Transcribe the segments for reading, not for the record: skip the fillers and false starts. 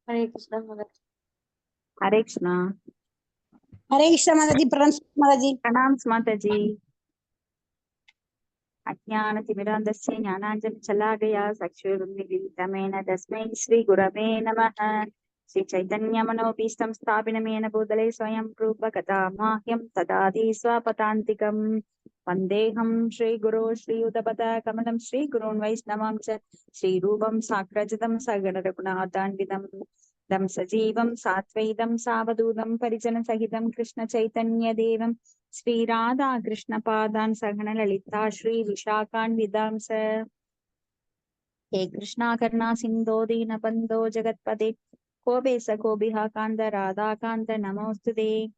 हरे कृष्णा माताजी। हरे कृष्णा। हरे कृष्ण माताजी। प्रणाम माताजी। प्रणाम माताजी। अज्ञानतिमिरान्धस्य ज्ञानाञ्जनशलाकया चक्षुरुन्मीलितमेन तस्मै श्रीगुरवे नमः। श्रीचैतन्यमनोभीष्टं स्थापिनमेन भूतले स्वयं रूपकथा माह्यं ददाति स्वपदान्तिकम्। वन्देऽहं श्रीगुरो श्रीयुतपदकमलं श्रीगुरून् वैष्णवां च श्रीरूपं साग्रजतं सगणरघुनाथान्वितं तं सजीवं सात्वैतं सावधूतं परिजनसहितं कृष्णचैतन्यदेवं श्रीराधा कृष्णपादान् सहन ललिता श्री विशाखान्वितांस। हे कृष्णा करुणा सिन्धो दीनबन्धो जगत्पते कोपेश कोभिः कान्त राधाकान्त नमोऽस्तुते।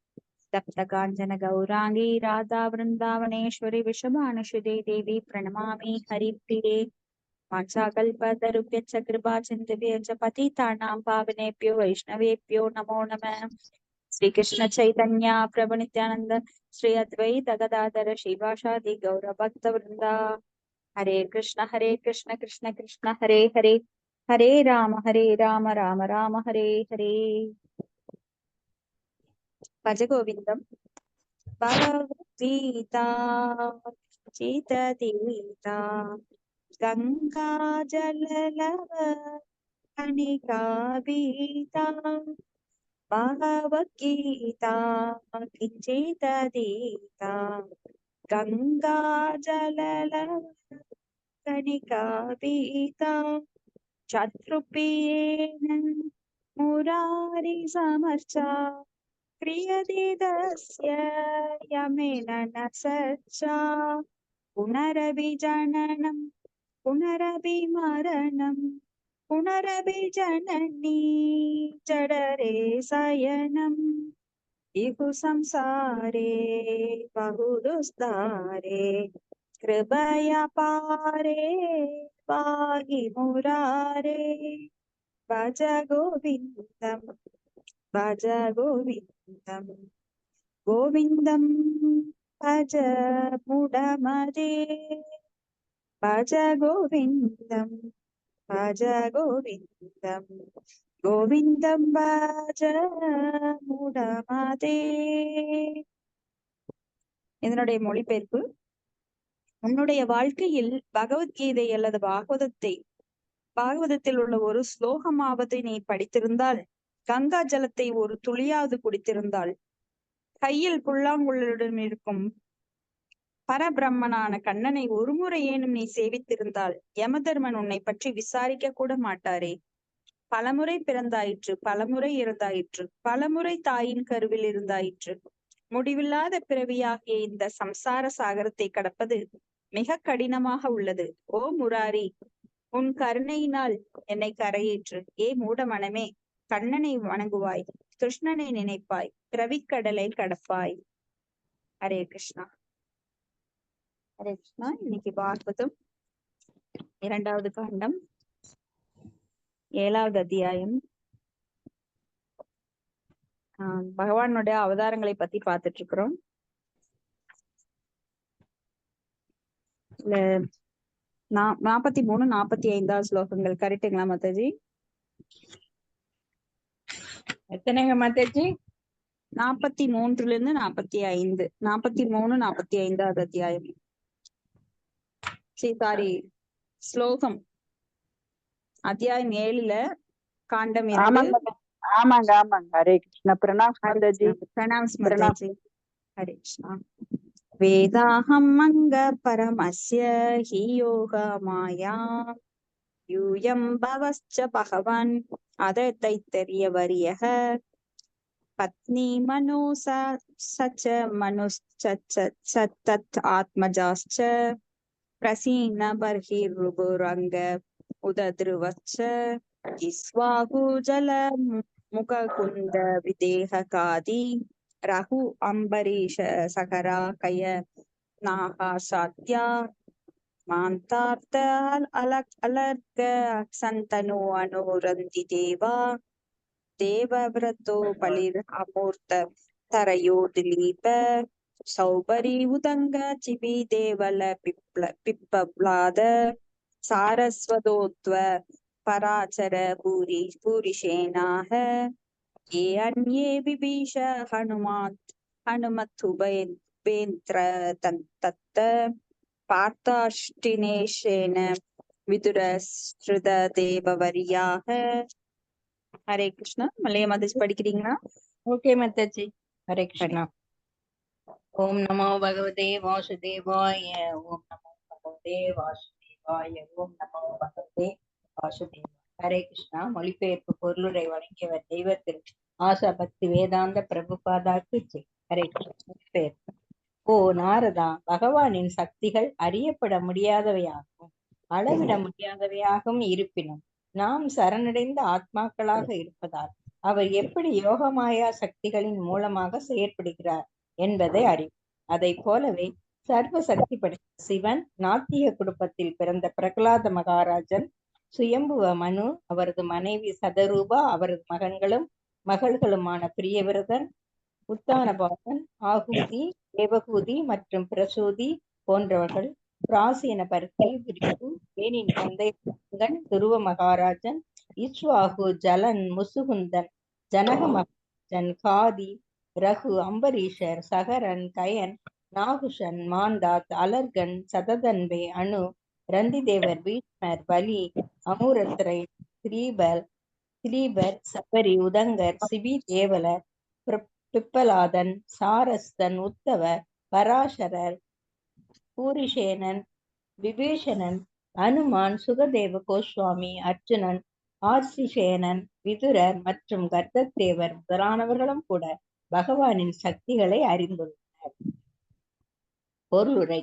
तप्त काञ्चन गौरांगी राधा वृन्दावनेश्वरी वृषभानुसुते देवी प्रणमामि हरिप्रिये। वाञ्छाकल्पतरुभ्यश्च कृपासिन्धुभ्यश्च पतितानां पावनेभ्यो वैष्णवेभ्यो नमो नमः। श्री कृष्ण चैतन्य प्रभु नित्यानंद श्री अद्वैत गदाधर श्रीवासादि गौर भक्त वृंदा। हरे कृष्ण कृष्ण कृष्ण हरे हरे हरे राम राम राम हरे हरे। भज गोविंदम भगवद्गीता चिततीता गंगा जललव कणिका बीता भगवद्गीता किञ्चिदधीता गंगा जलकणिका पीता शत्रुपेण मुरारी समर्चा क्रियते तस्य यमेन न सच्चा पुनरपि जननं पुनरपि मरणं पुनरपि जननी जडरे शयनम् इहु संसारे बहुदुस्तारे कृपया पारे पाहि मुरारे। भज गोविन्दं भज गोविन्दं गोविन्दं भज मुडमदे भज गोविन्दं भज गोविन्दं கோவிந்தம் பஜ முடமதே. இதனுடைய மொழிபெயர்ப்பு: உன்னுடைய வாழ்க்கையில் பகவத்கீதை அல்லது பாகவதத்தில் உள்ள ஒரு ஸ்லோகமாவது நீ படித்திருந்தால், கங்கா ஜலத்தை ஒரு துளியாவது குடித்திருந்தால், கையில் புல்லாங்குழலுடன் இருக்கும் பரபிரம்மனான கண்ணனை ஒருமுறையேனும் நீ சேவித்திருந்தால், யமதர்மன் உன்னை பற்றி விசாரிக்க கூட மாட்டாரே. பலமுறை பிறந்தாயிற்று, பலமுறை இறந்தாயிற்று, பலமுறை தாயின் கருவில் இருந்தாயிற்று. முடிவில்லாத பிறவியாகிய இந்த சம்சார சாகரத்தை கடப்பது மிக கடினமாக உள்ளது. ஓ முராரி, உன் கருணையினால் என்னை கரையேற்று. ஏ மூட மனமே, கண்ணனை வணங்குவாய், கிருஷ்ணனை நினைப்பாய், பிறவிக்கடலை கடப்பாய். ஹரே கிருஷ்ணா. ஹரே கிருஷ்ணா. இன்னைக்கு பாகவதம் 2வது காண்டம் 7வது அத்தியாயம். பகவானுடைய அவதாரங்களை பத்தி பார்த்துட்டு இருக்கிறோம். இல்ல 43, 45 ஸ்லோகங்கள் கரெக்டுங்களா மாதாஜி? எத்தனைங்க மாதாஜி? 43 45, 43, 45வது அத்தியாயம். சாரி, ஸ்லோகம் அத்தியாயம் 7ல காண்டம் 2. ஆமாங்க. ஹரே கிருஷ்ண. பிரணாம் மாதாஜி. பிரணாம் மாதாஜி. ஹரே கிருஷ்ணா. வேதாஹம் அங்க பரமஸ்ய ஹி யோக மாயா யூயம் பவஸ்ச பகவான் அத தைத்தரியவரியः பத்னி மனோ சச்ச மனுஷ்சத் ஆத்மஜாஸ்ச பிரசீன பர்ஹிருபுரங்க உதத்ருவச்ச இஸ்வாகு ஜல முககுந்த விதேஹகாதி ரகு அம்பரீஷ சகரா கய நாகாசாத்யா மாந்தார்த்த அலர்க சந்தனு அனுரந்தி தேவா தேவவ்ரதோ பலிர் அமூர்த்த தரயோ திலீப சௌபரி உதங்க சிபி தேவல பிப்பப்லாத சாரஸ்வதோத்வ பராச்சர பூரிஷேனாக ये अन्ये बिभीष हनुमत्तुभेन्द्र तत्त पार्थाष्टिनेशेन विदुरश्रुत देववर्याः. ஹரே கிருஷ்ணா. மலைய மதிச்சு படிக்கிறீங்களா? ஓகே மாதாஜி. ஹரே கிருஷ்ணா. ஓம் நமோ பகவதே வாசுதேவாய. ஓம் நமோ பகவதே வாசுதேவாய. ஓம் நமோ பகவதே வாசுதேவாய. ஹரே கிருஷ்ணா. மொழிபெயர்ப்பு பொருளுரை வழங்கியவர் தெய்வத்தில் ஆசா பக்தி வேதாந்த பிரபுபாதாக்கு ஜெய். ஹரே கிருஷ்ணா. மொழிபெயர்ப்பு. ஓ நாரதா, பகவானின் சக்திகள் அறியப்பட முடியாதவையாகவும் அளவிட முடியாதவையாகவும் இருப்பினும் நாம் சரணடைந்த ஆத்மாக்களாக இருப்பதால் அவர் எப்படி யோகமாயா சக்திகளின் மூலமாக செயற்படுகிறார் என்பதை அறிவோம். அதை போலவே சர்வ சக்தி படைத்த சிவன் நாத்திய குடும்பத்தில் பிறந்த பிரகலாத மகாராஜன், சுயம்புவ மனு, அவரது மனைவி சதரூபா, அவரது மகன்களும் மகள்களுமான பிரியவிரதன், உத்தானபாதன், ஆகூதி, தேவகூதி மற்றும் பிரசூதி போன்றவர்கள், பிராசீன பர்த்தி, பிரிகு, வேனின் தந்தை துருவ மகாராஜன், இஸ்வாகு, ஜலன், முசுகுந்தன், ஜனக மகாராஜன், காதி, ரகு, அம்பரீஷர், சகரன், கயன், நாகுஷன், மாந்தாத், அலர்கன், சததன்பே, அணு, ரந்திதேவர், பீஷ்மர், பலி, அமுரத்ரை, திரீபர், சபரி, உதங்கர், சிபி தேவலர், பிப்பலாதன், சாரஸ்தன், உத்தவர், பராசரர், பூரிஷேனன், விபீஷணன், அனுமான், சுகதேவ கோஸ்வாமி, அர்ஜுனன், ஆர்சிஷேனன், விதுரர் மற்றும் கர்த்தத்தேவர் முதலானவர்களும் கூட பகவானின் சக்திகளை அறிந்துள்ளனர். பொருளுரை.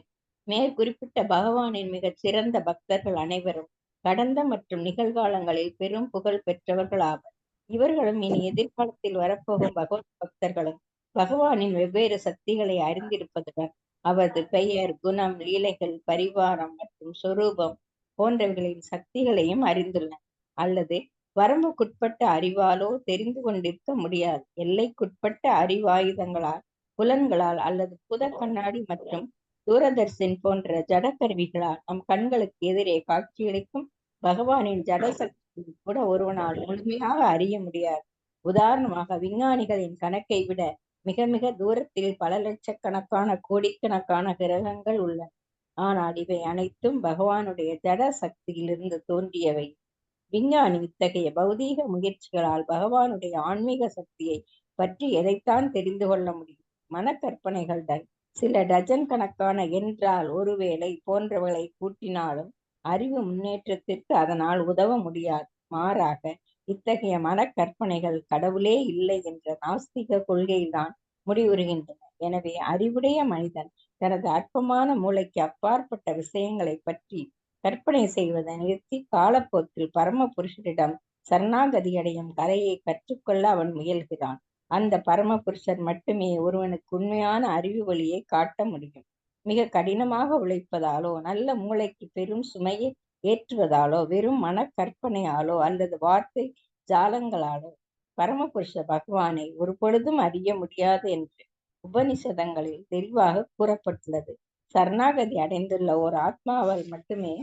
மேற்குறிப்பிட்ட பகவானின் மிகச் சிறந்த பக்தர்கள் அனைவரும் கடந்த மற்றும் நிகழ்காலங்களில் பெரும் புகழ் பெற்றவர்கள் ஆவர். இவர்களும் இனி எதிர்காலத்தில் வரப்போகும் பகவத் பக்தர்களும் பகவானின் வெவ்வேறு சக்திகளை அறிந்திருப்பதுடன் அவரது பெயர், குணம், லீலைகள், பரிவாரம் மற்றும் சொரூபம் போன்றவர்களின் சக்திகளையும் அறிந்துள்ளனர். அல்லது வரம்புக்குட்பட்ட அறிவாலோ தெரிந்து கொண்டிருக்க முடியாது. எல்லைக்குட்பட்ட அறிவாயுதங்களால், புலன்களால் அல்லது புத கண்ணாடி மற்றும் தூரதர்ஷன் போன்ற ஜடக்கருவிகளால் நம் கண்களுக்கு எதிரே காட்சியளிக்கும் பகவானின் ஜடசக்தி கூட ஒருவனால் முழுமையாக அறிய முடியாது. உதாரணமாக, விஞ்ஞானிகளின் கணக்கை விட மிக மிக தூரத்தில் பல லட்சக்கணக்கான கோடிக்கணக்கான கிரகங்கள் உள்ளன. ஆனால் இவை அனைத்தும் பகவானுடைய ஜட சக்தியிலிருந்து தோன்றியவை. விஞ்ஞானி இத்தகைய பௌதீக முயற்சிகளால் பகவானுடைய ஆன்மீக சக்தியை பற்றி எதைத்தான் தெரிந்து கொள்ள முடியும்? மனக்கற்பனைகளுடன் சில டஜன் கணக்கான என்றால் ஒருவேளை போன்றவர்களை கூட்டினாலும் அறிவு முன்னேற்றத்திற்கு அதனால் உதவ முடியாது. மாறாக இத்தகைய மனக்கற்பனைகள் கடவுளே இல்லை என்ற நாஸ்திக கொள்கையில்தான் முடிவுறுகின்றன. எனவே அறிவுடைய மனிதன் தனது அற்பமான மூளைக்கு அப்பாற்பட்ட விஷயங்களை பற்றி கற்பனை செய்வதை நிறுத்தி காலப்போக்கில் பரம புருஷரிடம் சரணாகதி அடையும் கலையை கற்றுக்கொள்ள அவன் முயல்கிறான். அந்த பரம புருஷர் மட்டுமே ஒருவனுக்கு உண்மையான அறிவு வழியை காட்ட முடியும். மிக கடினமாக உழைப்பதாலோ, நல்ல மூளைக்கு பெரும் சுமையை ஏற்றுவதாலோ, வெறும் மனக்கற்பனையாலோ அல்லது வார்த்தை ஜாலங்களாலோ பரமபுருஷ பகவானை ஒரு பொழுதும் அறிய முடியாது என்று உபனிஷதங்களில் தெளிவாக கூறப்பட்டுள்ளது. சரணாகதி அடைந்துள்ள ஓர் ஆத்மாவால் மட்டுமே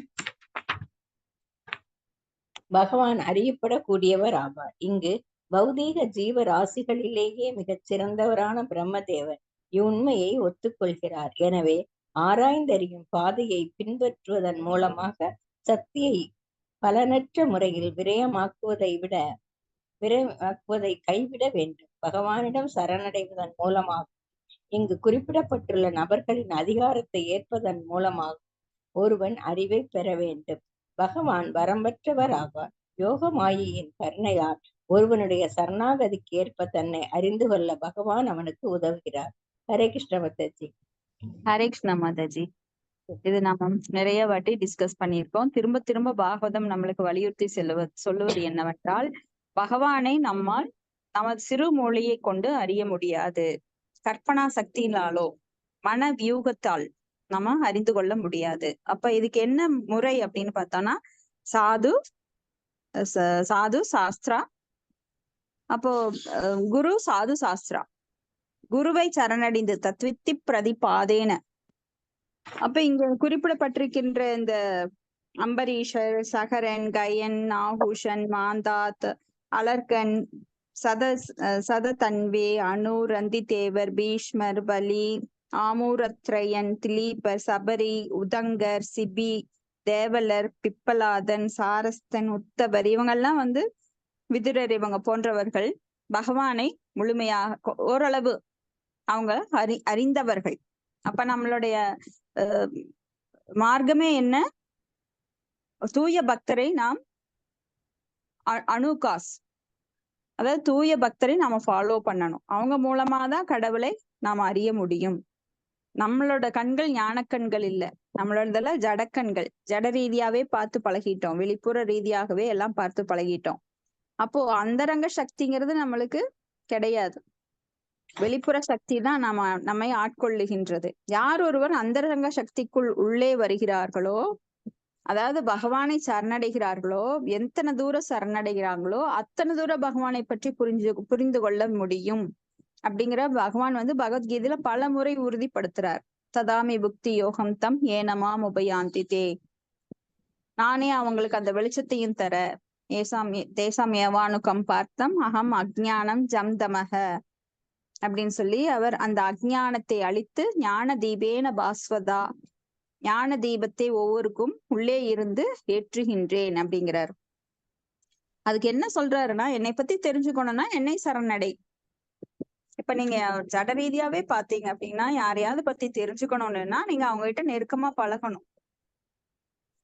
பகவான் அறியப்படக்கூடியவர் ஆவார். இங்கு பௌதீக ஜீவ ராசிகளிலேயே மிகச் சிறந்தவரான பிரம்மதேவர் இவ்வுண்மையை ஒத்துக்கொள்கிறார். எனவே ஆராய்ந்தறியும் பாதையை பின்பற்றுவதன் மூலமாக சக்தியை பலனற்ற முறையில் விரயமாக்குவதை கைவிட வேண்டும். பகவானிடம் சரணடைவதன் மூலமாக, இங்கு குறிப்பிடப்பட்டுள்ள நபர்களின் அதிகாரத்தை ஏற்பதன் மூலமாக ஒருவன் அறிவை பெற வேண்டும். பகவான் வரம்பற்றவர் ஆவார். யோக மாயையின் கருணையால் ஒருவனுடைய சரணாகதிக்கு ஏற்ப தன்னை அறிந்து கொள்ள பகவான் அவனுக்கு உதவுகிறார். ஹரே கிருஷ்ண மாதாஜி. ஹரே கிருஷ்ணா மாதாஜி. இது நாம நிறைய வாட்டி டிஸ்கஸ் பண்ணியிருக்கோம். திரும்ப திரும்ப பாகவதம் நம்மளுக்கு வலியுறுத்தி சொல்லுவது என்னவென்றால், பகவானை நம்மால் நமது சிறு மொழியை கொண்டு அறிய முடியாது. கற்பனா சக்தியினாலோ மன வியூகத்தால் நம்ம அறிந்து கொள்ள முடியாது. அப்ப இதுக்கு என்ன முறை அப்படின்னு பார்த்தோம்னா, சாது சாஸ்திரா, அப்போ குரு சாது சாஸ்திரா, குருவை சரணடைந்து தத்வித்தி பிரதிபாதேன. அப்ப இங்க குறிப்பிடப்பட்டிருக்கின்ற இந்த அம்பரீஷர், சகரன், கயன், நாகூஷன், மாந்தாத், அலர்கன், சததன்வே, அனு, ரந்திதேவர், பீஷ்மர், பலி, ஆமூரத்ரயன், திலீபர், சபரி, உதங்கர், சிபி, தேவலர், பிப்பலாதன், சாரஸ்தன், உத்தவர், இவங்கெல்லாம் விதுரர் இவங்க போன்றவர்கள் பகவானை முழுமையாக ஓரளவு அவங்க அறிந்தவர்கள். அப்ப நம்மளுடைய மார்க்கமே என்ன? தூய பக்தரை நாம் அணுகாஸ், அதாவது தூய பக்தரை நாம ஃபாலோ பண்ணணும். அவங்க மூலமா தான் கடவுளை நாம அறிய முடியும். நம்மளோட கண்கள் ஞான கண்கள் இல்ல, நம்மளோட ஜடக்கண்கள். ஜட ரீதியாவே பார்த்து பழகிட்டோம், வெளிப்புற ரீதியாகவே எல்லாம் பார்த்து பழகிட்டோம். அப்போ அந்தரங்க சக்திங்கிறது நம்மளுக்கு கிடையாது. வெளிப்புற சக்தி தான் நம்மை ஆட்கொள்ளுகின்றது. யார் ஒருவர் அந்தரங்க சக்திக்குள் உள்ளே வருகிறார்களோ, அதாவது பகவானை சரணடைகிறார்களோ, எத்தனை தூரம் சரணடைகிறாங்களோ அத்தனை தூரம் பகவானை பற்றி புரிந்து கொள்ள முடியும் அப்படிங்கிற பகவான் பகவத்கீதையில பல முறை உறுதிப்படுத்துறார். ததாமி புக்தி யோகம் தம் ஏனமாம் உபயாந்தி தே, நானே அவங்களுக்கு அந்த வெளிச்சத்தையும் தர, தேசாம் ஏவானுக்கம் பார்த்தம் அகம் அஜ்ஞானம் ஜம்தமக அப்படின்னு சொல்லி அவர் அந்த அஜ்ஞானத்தை அழித்து ஞான தீபேன பாஸ்வதா, ஞான தீபத்தை ஒவ்வொருக்கும் உள்ளே இருந்து ஏற்றுகின்றேன் அப்படிங்கிறார். அதுக்கு என்ன சொல்றாருன்னா, என்னை பத்தி தெரிஞ்சுக்கணும்னா என்னை சரணடை. இப்ப நீங்க ஜட ரீதியாவே பாத்தீங்க அப்படின்னா, யாரையாவது பத்தி தெரிஞ்சுக்கணும்னா நீங்க அவங்க கிட்ட நெருக்கமா பழகணும்.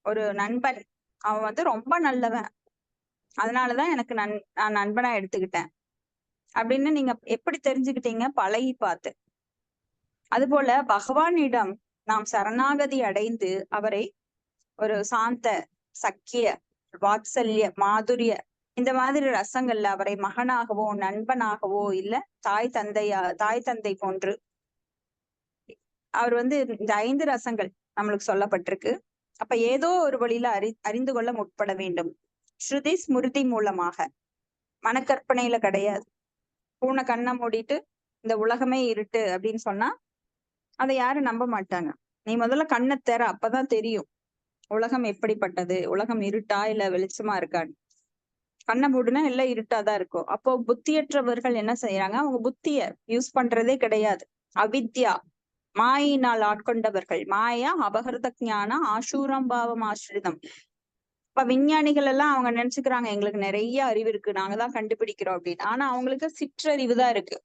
ஒரு நண்பன் அவன் ரொம்ப நல்லவன், அதனாலதான் எனக்கு நான் நண்பனா எடுத்துக்கிட்டேன் அப்படின்னு நீங்க எப்படி தெரிஞ்சுக்கிட்டீங்க? பழகி பார்த்து. அதுபோல பகவானிடம் நாம் சரணாகதி அடைந்து அவரை ஒரு சாந்த, சக்கிய, வாத்சல்ய, மாதுரிய இந்த மாதிரி ரசங்கள்ல அவரை மகனாகவோ நண்பனாகவோ இல்ல தாய் தந்தை போன்று அவர் இந்த 5 ரசங்கள் நம்மளுக்கு சொல்லப்பட்டிருக்கு. அப்ப ஏதோ ஒரு வழியில அறிந்து கொள்ள முற்பட வேண்டும். ஸ்ருதி ஸ்மிருதி மூலமாக, மனக்கற்பனையில கிடையாது. பூனை கண்ணை மூடிட்டு இந்த உலகமே இருட்டு அப்படின்னு சொன்னா அதை யாரும் நம்ப மாட்டாங்க. நீ முதல்ல கண்ணை திற, அப்பதான் தெரியும் உலகம் எப்படிப்பட்டது, உலகம் இருட்டா இல்ல வெளிச்சமா இருக்கான்னு. கண்ணை மூடுனா எல்லாம் இருட்டாதான் இருக்கும். அப்போ புத்தியற்றவர்கள் என்ன செய்யறாங்க? அவங்க புத்திய யூஸ் பண்றதே கிடையாது. அவித்யா, மாயினால் ஆட்கொண்டவர்கள். மாயா அபகிருத ஞான ஆசூரம் பாவம் ஆசிரிதம். இப்ப விஞ்ஞானிகள் எல்லாம் அவங்க நினைச்சுக்கிறாங்க எங்களுக்கு நிறைய அறிவு இருக்கு, நாங்கதான் கண்டுபிடிக்கிறோம் அப்படின்னு. ஆனா அவங்களுக்கு சிற்றறிவு தான் இருக்கு,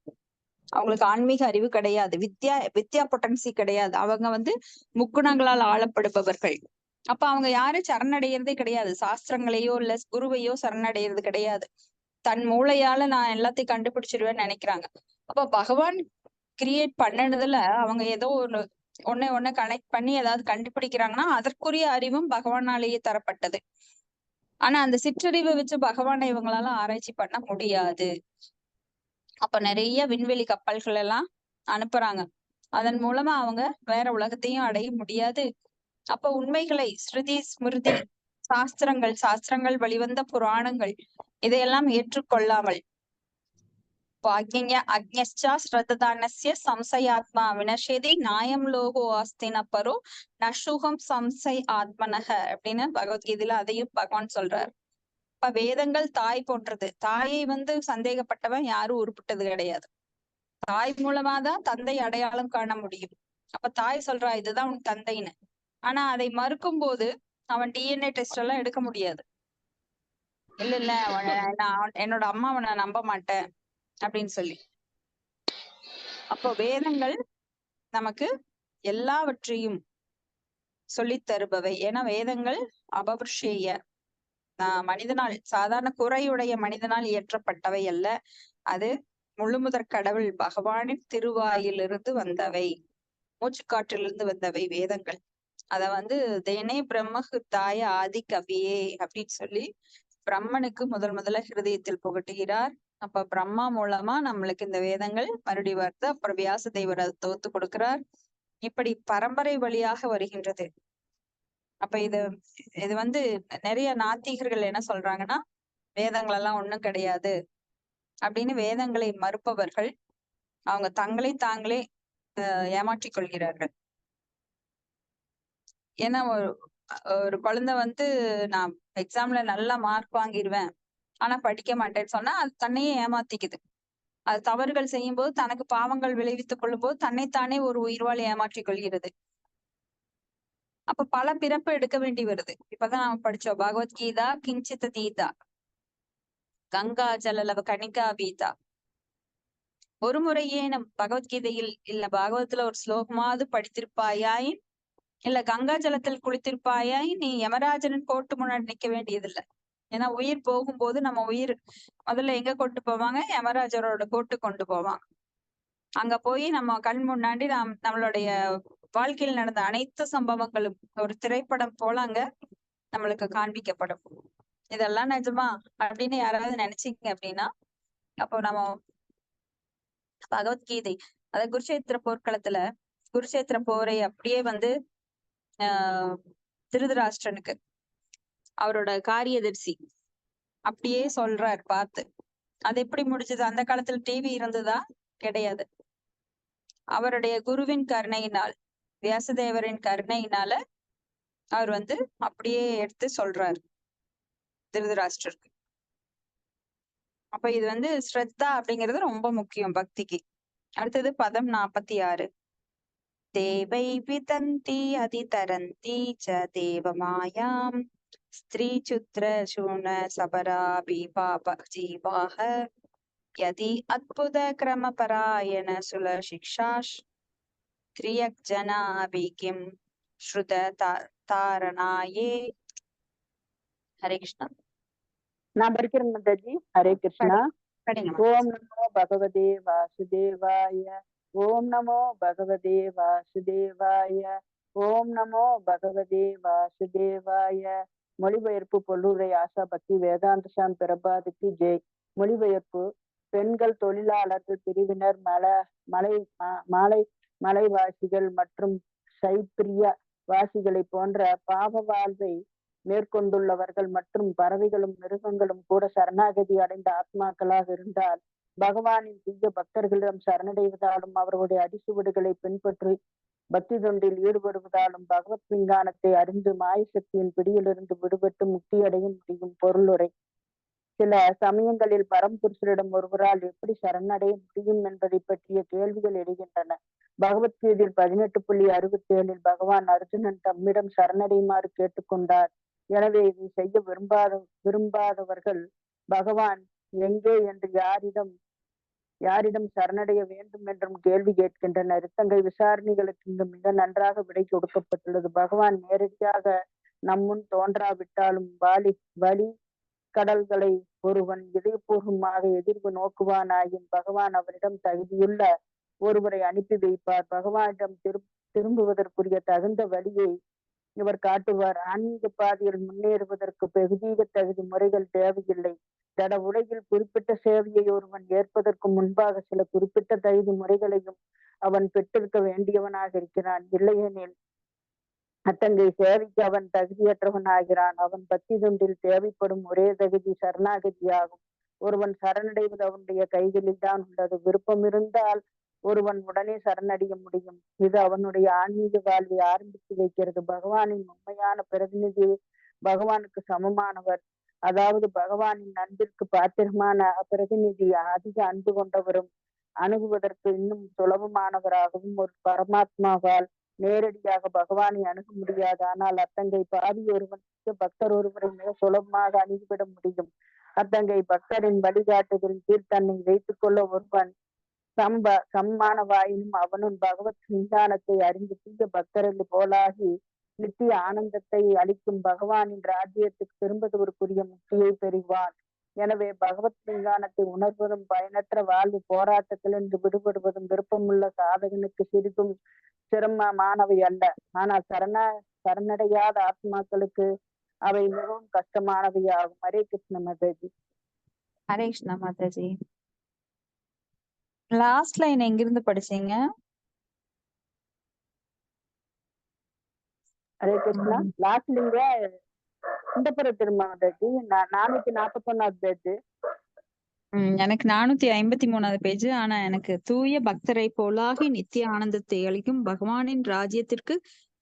அவங்களுக்கு ஆன்மீக அறிவு கிடையாது. வித்யா பொட்டன்சி கிடையாது. அவங்க முக்குணங்களால் ஆளப்படுபவர்கள். அப்ப அவங்க யாரும் சரணடைகிறதே கிடையாது. சாஸ்திரங்களையோ இல்ல குருவையோ சரணடைகிறது கிடையாது. தன் மூளையால நான் எல்லாத்தையும் கண்டுபிடிச்சிருவேன்னு நினைக்கிறாங்க. அப்ப பகவான் கிரியேட் பண்ணதுல அவங்க ஏதோ ஒண்ணு கனெக்ட் பண்ணி ஏதாவது கண்டுபிடிக்கிறாங்கன்னா அதற்குரிய அறிவும் பகவானாலேயே தரப்பட்டது. ஆனா அந்த சிற்றறிவை வச்சு பகவானை இவங்களால ஆராய்ச்சி பண்ண முடியாது. அப்ப நிறைய விண்வெளி கப்பல்கள் எல்லாம் அனுப்புறாங்க, அதன் மூலமா அவங்க வேற உலகத்தையும் அடைய முடியாது. அப்ப உண்மைகளை ஸ்ருதி ஸ்மிருதி சாஸ்திரங்கள் வழிவந்த புராணங்கள் இதையெல்லாம் ஏற்றுக்கொள்ளாமல் அக்ஞா ஸ்ரத்ததானஸ்ய சம்சயாத்மா வினஷேதி நியாயம் லோகோ ஆஸ்தின பரோ நசுகம் சம்சய் ஆத்மனக அப்படின்னு பகவத்கீதையில அதையும் பகவான் சொல்றார். இப்ப வேதங்கள் தாய் போன்றது. தாயை சந்தேகப்பட்டவன் யாரும் உருப்பிட்டது கிடையாது. தாய் மூலமாதான் தந்தை அடையாளம் காண முடியும். அப்ப தாய் சொல்றா இதுதான் உன் தந்தைன்னு. ஆனா அதை மறுக்கும் போது அவன் டிஎன்ஏ டெஸ்ட் எல்லாம் எடுக்க முடியாது. இல்ல நான் என்னோட அம்மாவை நான் நம்ப மாட்டேன் அப்படின்னு சொல்லி. அப்போ வேதங்கள் நமக்கு எல்லாவற்றையும் சொல்லித் தருபவை. ஏன்னா வேதங்கள் அபவர்ஷேய, மனிதனால், சாதாரண குறையுடைய மனிதனால் இயற்றப்பட்டவை அல்ல. அது முழுமுதற் கடவுள் பகவானின் திருவாயிலிருந்து வந்தவை, மூச்சுக்காற்றிலிருந்து வந்தவை வேதங்கள். அத தேனே பிரம்மகு தாய ஆதி கவியே அப்படின்னு சொல்லி பிரம்மனுக்கு முதல்ல ஹிருதயத்தில் புகட்டுகிறார். அப்ப பிரம்மா மூலமா நம்மளுக்கு இந்த வேதங்கள் மறுபடியும் வருது. அப்புறம் வியாச தேவர் அதை தொகுத்து கொடுக்கிறார். இப்படி பரம்பரை வழியாக வருகின்றது. அப்ப இது நிறைய நாத்திகர்கள் என்ன சொல்றாங்கன்னா வேதங்கள் எல்லாம் ஒண்ணும் கிடையாது அப்படின்னு வேதங்களை மறுப்பவர்கள் அவங்க தங்களை தாங்களே ஏமாற்றிக் கொள்கிறார்கள். ஏன்னா ஒரு குழந்தை வந்து நான் எக்ஸாம்ல நல்லா மார்க் வாங்கிடுவேன் ஆனா படிக்க மாட்டேன்னு சொன்னா அது தன்னையே ஏமாத்திக்குது. அது தவறுகள் செய்யும் போது தனக்கு பாவங்கள் விளைவித்துக் கொள்ளும் போது தன்னைத்தானே ஒரு உயிர்வாழ் ஏமாற்றிக் கொள்கிறது. அப்ப பல பிறப்பு எடுக்க வேண்டி வருது. இப்பதான் நாம படிச்சோம் பகவத்கீதா கிஞ்சித தீதா கங்கா ஜலலவ கணிகா வீதா. ஒரு முறையே நம் பகவத்கீதையில் இல்ல பாகவத்துல ஒரு ஸ்லோகமாவது படித்திருப்பாயாயின் இல்ல கங்கா ஜலத்தில் குளித்திருப்பாயாய் நீ யமராஜனின் கோட்டு முன்னாடி நிக்க வேண்டியதில்லை. ஏன்னா உயிர் போகும்போது நம்ம உயிர் முதல்ல எங்க கொண்டு போவாங்க, யமராஜரோட கோட்டு கொண்டு போவாங்க. அங்க போய் நம்ம கண் முன்னாடி நம்மளுடைய வாழ்க்கையில் நடந்த அனைத்து சம்பவங்களும் ஒரு திரைப்படம் போல அங்க நம்மளுக்கு காண்பிக்கப்படும். இதெல்லாம் நிஜமா அப்படின்னு யாராவது நினைச்சீங்க அப்படின்னா அப்போ நம்ம பகவத்கீதை அதாவது குருஷேத்திர போர்க்களத்துல குருஷேத்திர போரை அப்படியே வந்து திருதராஷ்டிரனுக்கு அவரோட காரியதர்சி அப்படியே சொல்றார் பார்த்து. அது எப்படி முடிஞ்சது? அந்த காலத்துல டிவி இருந்ததா? கிடையாது. அவருடைய குருவின் கருணையினால் வியாசதேவரின் கருணையினால அவர் வந்து அப்படியே எடுத்து சொல்றாரு திருதராஷ்டிரருக்கு. அப்ப இது வந்து ஸ்ரத்தா அப்படிங்கிறது ரொம்ப முக்கியம் பக்திக்கு. அடுத்தது பதம் 46. தேவை விதந்தி அதிதரந்தி ச தேவமாயாம் ஸ்திரீ சுத்ர சூன சபராபி பாப ஜீவாஹ யதி அத்புத கிரம பராயண சுல சிக்ஷாஷ் திரியக் ஜனாபி கிம் ஸ்ருத தாரணாயே. ஹரே கிருஷ்ணா. நான் படிக்கிறேன் மாதாஜி. ஹரே கிருஷ்ணா. படிங்க. ஓம் நமோ பகவதே வாசுதேவாய. ஓம் நமோ பகவதே வாசுதேவாய. ஓம் நமோ பகவதே வாசுதேவாய. மொழிபெயர்ப்பு பொருளுரை ஆசா பக்தி வேதாந்த சாமி பிரபாதுக்கு ஜெய். மொழிபெயர்ப்பு: பெண்கள் தொழிலாளர்கள் பிரிவினர், மலைவாசிகள் மற்றும் சைப்பிரிய வாசிகளை போன்ற பாவ வாழ்வை மேற்கொண்டுள்ளவர்கள் மற்றும் பறவைகளும் மிருகங்களும் கூட சரணாகதி அடைந்த ஆத்மாக்களாக இருந்தால் பகவானின் தீய பக்தர்களிடம் சரணடைவதாலும் அவர்களுடைய அடிசுவடுகளை பின்பற்றி பக்தி தொண்டில் ஈடுபடுவதாலும் பகவத் விஞ்ஞானத்தை அறிந்து மாயசக்தியின் பிடியிலிருந்து விடுபட்டு முக்தியடைய முடியும். பொருளுரை: சில சமயங்களில் பரம்புருஷரிடம் ஒருவரால் எப்படி சரணடைய முடியும் என்பதை பற்றிய கேள்விகள் எழுகின்றன. பகவத்கீதையில் 18.67 பகவான் அர்ஜுனன் தம்மிடம் சரணடையுமாறு கேட்டுக்கொண்டார். எனவே இதை செய்ய விரும்பாதவர்கள் பகவான் எங்கே என்று யாரிடம் சரணடைய வேண்டும் என்றும் கேள்வி கேட்கின்றனர். இத்தகைய விசாரணைகளுக்கு இங்கு மிக நன்றாக விடை கொடுக்கப்பட்டுள்ளது. பகவான் நேரடியாக நம்முன் தோன்றாவிட்டாலும் வழி கடல்களை ஒருவன் இதயபூர்வமாக எதிர்வு நோக்குவானாயின் பகவான் அவரிடம் தகுதியுள்ள ஒருவரை அனுப்பி வைப்பார். பகவானிடம் திரும்புவதற்குரிய தகுந்த வழியை இவர் காட்டுவார். ஆன்மீக பாதையில் முன்னேறுவதற்கு பெகுதீக தகுதி முறைகள் தேவையில்லை. தட உலகில் குறிப்பிட்ட சேவையை ஒருவன் ஏற்பதற்கு முன்பாக சில குறிப்பிட்ட தகுதி முறைகளையும் அவன் பெற்றிருக்க வேண்டியவனாக இருக்கிறான். இல்லையெனில் அத்தகைய சேவைக்கு அவன் தகுதியற்றவன் ஆகிறான். அவன் பக்தி தொண்டில் தேவைப்படும் ஒரே தகுதி சரணாகதியாகும். ஒருவன் சரணடைவது அவனுடைய கைகளில் தான் உள்ளது. விருப்பம் இருந்தால் ஒருவன் உடனே சரணடைய முடியும். இது அவனுடைய ஆன்மீக வாழ்வை ஆரம்பித்து வைக்கிறது. பகவானின் உண்மையான பிரதிநிதி பகவானுக்கு சமமானவர், அதாவது பகவானின் அன்பிற்கு பாத்திரமான பிரதிநிதி அதிக அன்பு கொண்டவரும் அணுகுவதற்கு இன்னும் சுலபமானவராகவும் ஒரு பரமாத்மாவால் நேரடியாக பகவானை அணுக முடியாது. ஆனால் அத்தங்கை பாதி ஒருவன் பக்தர் ஒருவரை மிக சுலபமாக அணுகிவிட முடியும். அத்தங்கை பக்தரின் வழிகாட்டுதலின் கீழ் தன்னை வைத்துக் கொள்ள ஒருவன் சம்மானவாயினும் அவனும் பகவத் விஞ்ஞானத்தை அறிந்து தீய பக்தர்கள் போலாகி நித்திய ஆனந்தத்தை அளிக்கும் பகவானின் ராஜ்யத்துக்கு திரும்புவதற்குரிய முக்தியை பெறுவான். எனவே பகவத் விஞ்ஞானத்தை உணர்வதும் பயனற்ற வாழ்வு போராட்டத்திலிருந்து விடுபடுவதும் விருப்பமுள்ள சாதகனுக்கு சிறிதும் சிரமமானவை அல்ல. ஆனால் சரணடையாத ஆத்மாக்களுக்கு அவை மிகவும் கஷ்டமானவையாகும். ஹரே கிருஷ்ண மாதாஜி. ஹரே கிருஷ்ணா மாதாஜி. லாஸ்ட் லைன் எங்கிருந்து படிச்சீங்க? ஹரே கிருஷ்ணா. லாஸ்ட் நீங்க இந்த புற திரும்ப மாதாஜி 441 பேஜ். எனக்கு 453 பேஜ். ஆனா எனக்கு தூய பக்தரை போலாகி நித்திய ஆனந்தத்தை அளிக்கும் பகவானின் ராஜ்யத்திற்கு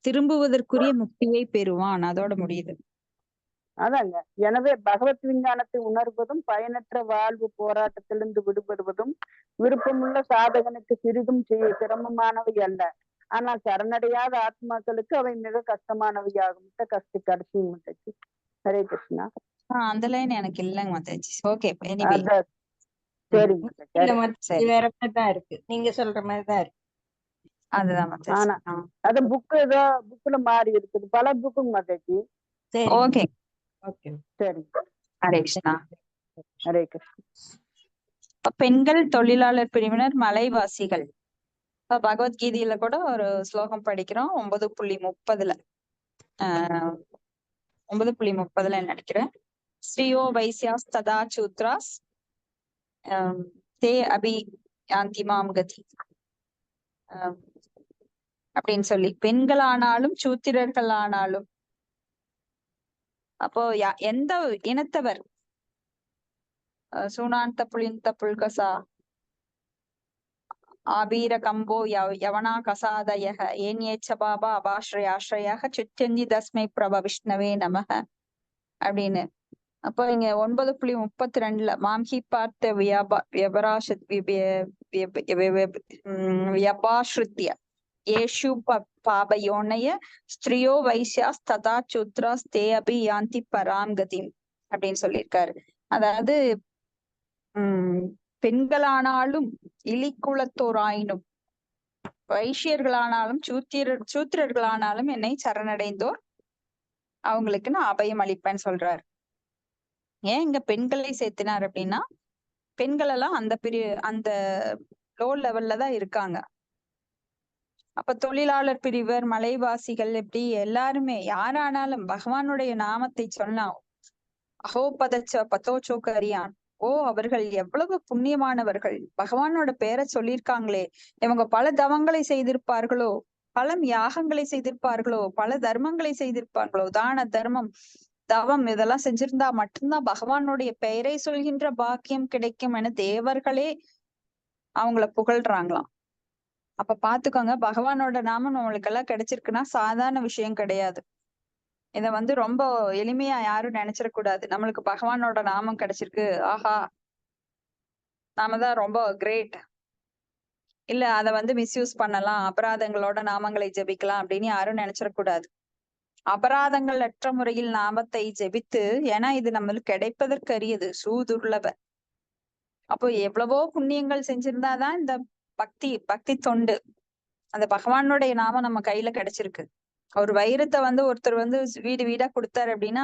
திரும்புவதற்குரிய முக்தியை பெறுவான். அதோட முடியுது. அதாங்க. எனவே பகவத் விஞ்ஞானத்தை உணர்வதும் பயனற்ற வாழ்வு போராட்டத்திலிருந்து விடுபடுவதும் விருப்பமுள்ள சாதகனுக்கு சிறிதும் சிரமமானவை அல்ல. ஆனால் சரணடையாத ஆத்மாக்களுக்கு அவை மிக கஷ்டமானவையாகும். கடைசி முட்டைச்சு. ஹரே கிருஷ்ணா. அந்த லைன் எனக்கு இல்லைங்க மாதாஜி. ஓகே, சரிங்க. இல்ல மாதாஜி, வேற மாதிரிதான் இருக்கு. நீங்க சொல்ற மாதிரிதான் இருக்கு. அதுதான் மாதாஜி. அது புக்கு ஏதோ புக்ல மாறி இருக்குது. பல புக்குங்க மாதாஜி. சரி, ஓகே ஓகே, சரி. ஹரே கிருஷ்ணா. ஹரே கிருஷ்ணா. பெண்கள் தொழிலாளர் பிரிவினர் மலைவாசிகள். இப்ப பகவத்கீதையில கூட ஒரு ஸ்லோகம் படிக்கிறோம் 9.30 9.30 நினைக்கிறேன். ஸ்ரீயோ வைசியாஸ் ததா சூத்ராஸ் தே அபி யாந்தி மாம் கதி அப்படின்னு சொல்லி, பெண்களானாலும் சூத்திரர்கள் ஆனாலும், அப்போ எந்த இனத்தவர், சூனாந்த புலிந்த புல்கசா ஆபீர கம்போ யவனா கசாதயக ஏன்யேச்ச பாபா அபாஸ்ரயாஸ்ரயாக சித்தந்தி தஸ்மை பிரப விஷ்ணவே நமக அப்படின்னு. அப்போ இங்க 9.32 மாம்ஹி பார்த்த வியபாஸ்ருத்ய ஏஷு பாபயோனய ஸ்திரியோ வைசியாஸ் ததா சூத்ராஸ் தே அபி யாந்தி பராம் கதிம் அப்படின்னு சொல்லியிருக்காரு. அதாவது பெண்களானாலும் இலிக்குலத்தோராயினும் வைசியர்களானாலும் சூத்திரர்களானாலும் என்னை சரணடைந்தோர் அவங்களுக்கு நான் அபயம் அளிப்பேன்னு சொல்றாரு. ஏன் இங்க பெண்களை சேர்த்தினார் அப்படின்னா, பெண்கள் எல்லாம் அந்த லோ லெவல்ல தான் இருக்காங்க. அப்ப தொழிலாளர் பிரிவர், மலைவாசிகள், எப்படி எல்லாருமே யாரானாலும் பகவானுடைய நாமத்தை சொன்னா அஹோ பதச்ச பத்தோச்சோக்கரியான், ஓ அவர்கள் எவ்வளவு புண்ணியமானவர்கள், பகவானோட பேரை சொல்லியிருக்காங்களே, இவங்க பல தவங்களை செய்திருப்பார்களோ, பல யாகங்களை செய்திருப்பார்களோ, பல தர்மங்களை செய்திருப்பார்களோ, தான தர்மம் தவம் இதெல்லாம் செஞ்சிருந்தா மட்டும்தான் பகவானுடைய பெயரை சொல்கின்ற பாக்கியம் கிடைக்கும் என தேவர்களே அவங்கள புகழ்றாங்களாம். அப்ப பாத்துக்கோங்க, பகவானோட நாமம் நம்மளுக்கு எல்லாம் கிடைச்சிருக்குன்னா சாதாரண விஷயம் கிடையாது. இத ரொம்ப எளிமையா யாரும் நினைச்சிடக்கூடாது. நம்மளுக்கு பகவானோட நாமம் கிடைச்சிருக்கு, ஆஹா நாம தான் ரொம்ப கிரேட், இல்ல அத மிஸ்யூஸ் பண்ணலாம், அபராதங்களோட நாமங்களை ஜெபிக்கலாம் அப்படின்னு யாரும் நினைச்சிடக்கூடாது. அபராதங்கள் அற்ற முறையில் நாமத்தை ஜெபித்து, ஏன்னா இது நம்மளுக்கு கிடைப்பதற்கு அரியது, சூதுர்லப. அப்போ எவ்வளவோ புண்ணியங்கள் செஞ்சிருந்தாதான் இந்த பக்தி தொண்டு, அந்த பகவானுடைய நாமம் நம்ம கையில கிடைச்சிருக்கு. ஒரு வைரத்தை ஒருத்தர் வீடு வீடா கொடுத்தாரு அப்படின்னா,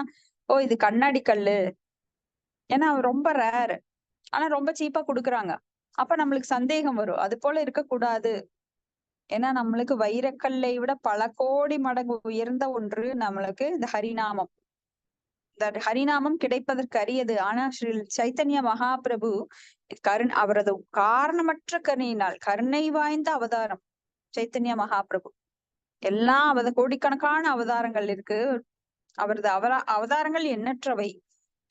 ஓ இது கண்ணாடி கல்லு, ஏன்னா அவர் ரொம்ப ரேர், ஆனா ரொம்ப சீப்பா கொடுக்குறாங்க. அப்ப நம்மளுக்கு சந்தேகம் வரும், அது போல இருக்கக்கூடாது. ஏன்னா நம்மளுக்கு வைரக்கல்லை விட பல கோடி மடங்கு உயர்ந்த ஒன்று நம்மளுக்கு இந்த ஹரிநாமம். இந்த ஹரிநாமம் கிடைப்பதற்கு அரியது. ஆனா ஸ்ரீ சைத்தன்ய மகாபிரபு அவரது காரணமற்ற கருணையினால், கருணை வாய்ந்த அவதாரம் சைத்தன்ய மகாபிரபு. எல்லாம் கோடிக்கணக்கான அவதாரங்கள் இருக்கு, அவரது அவதாரங்கள் எண்ணற்றவை.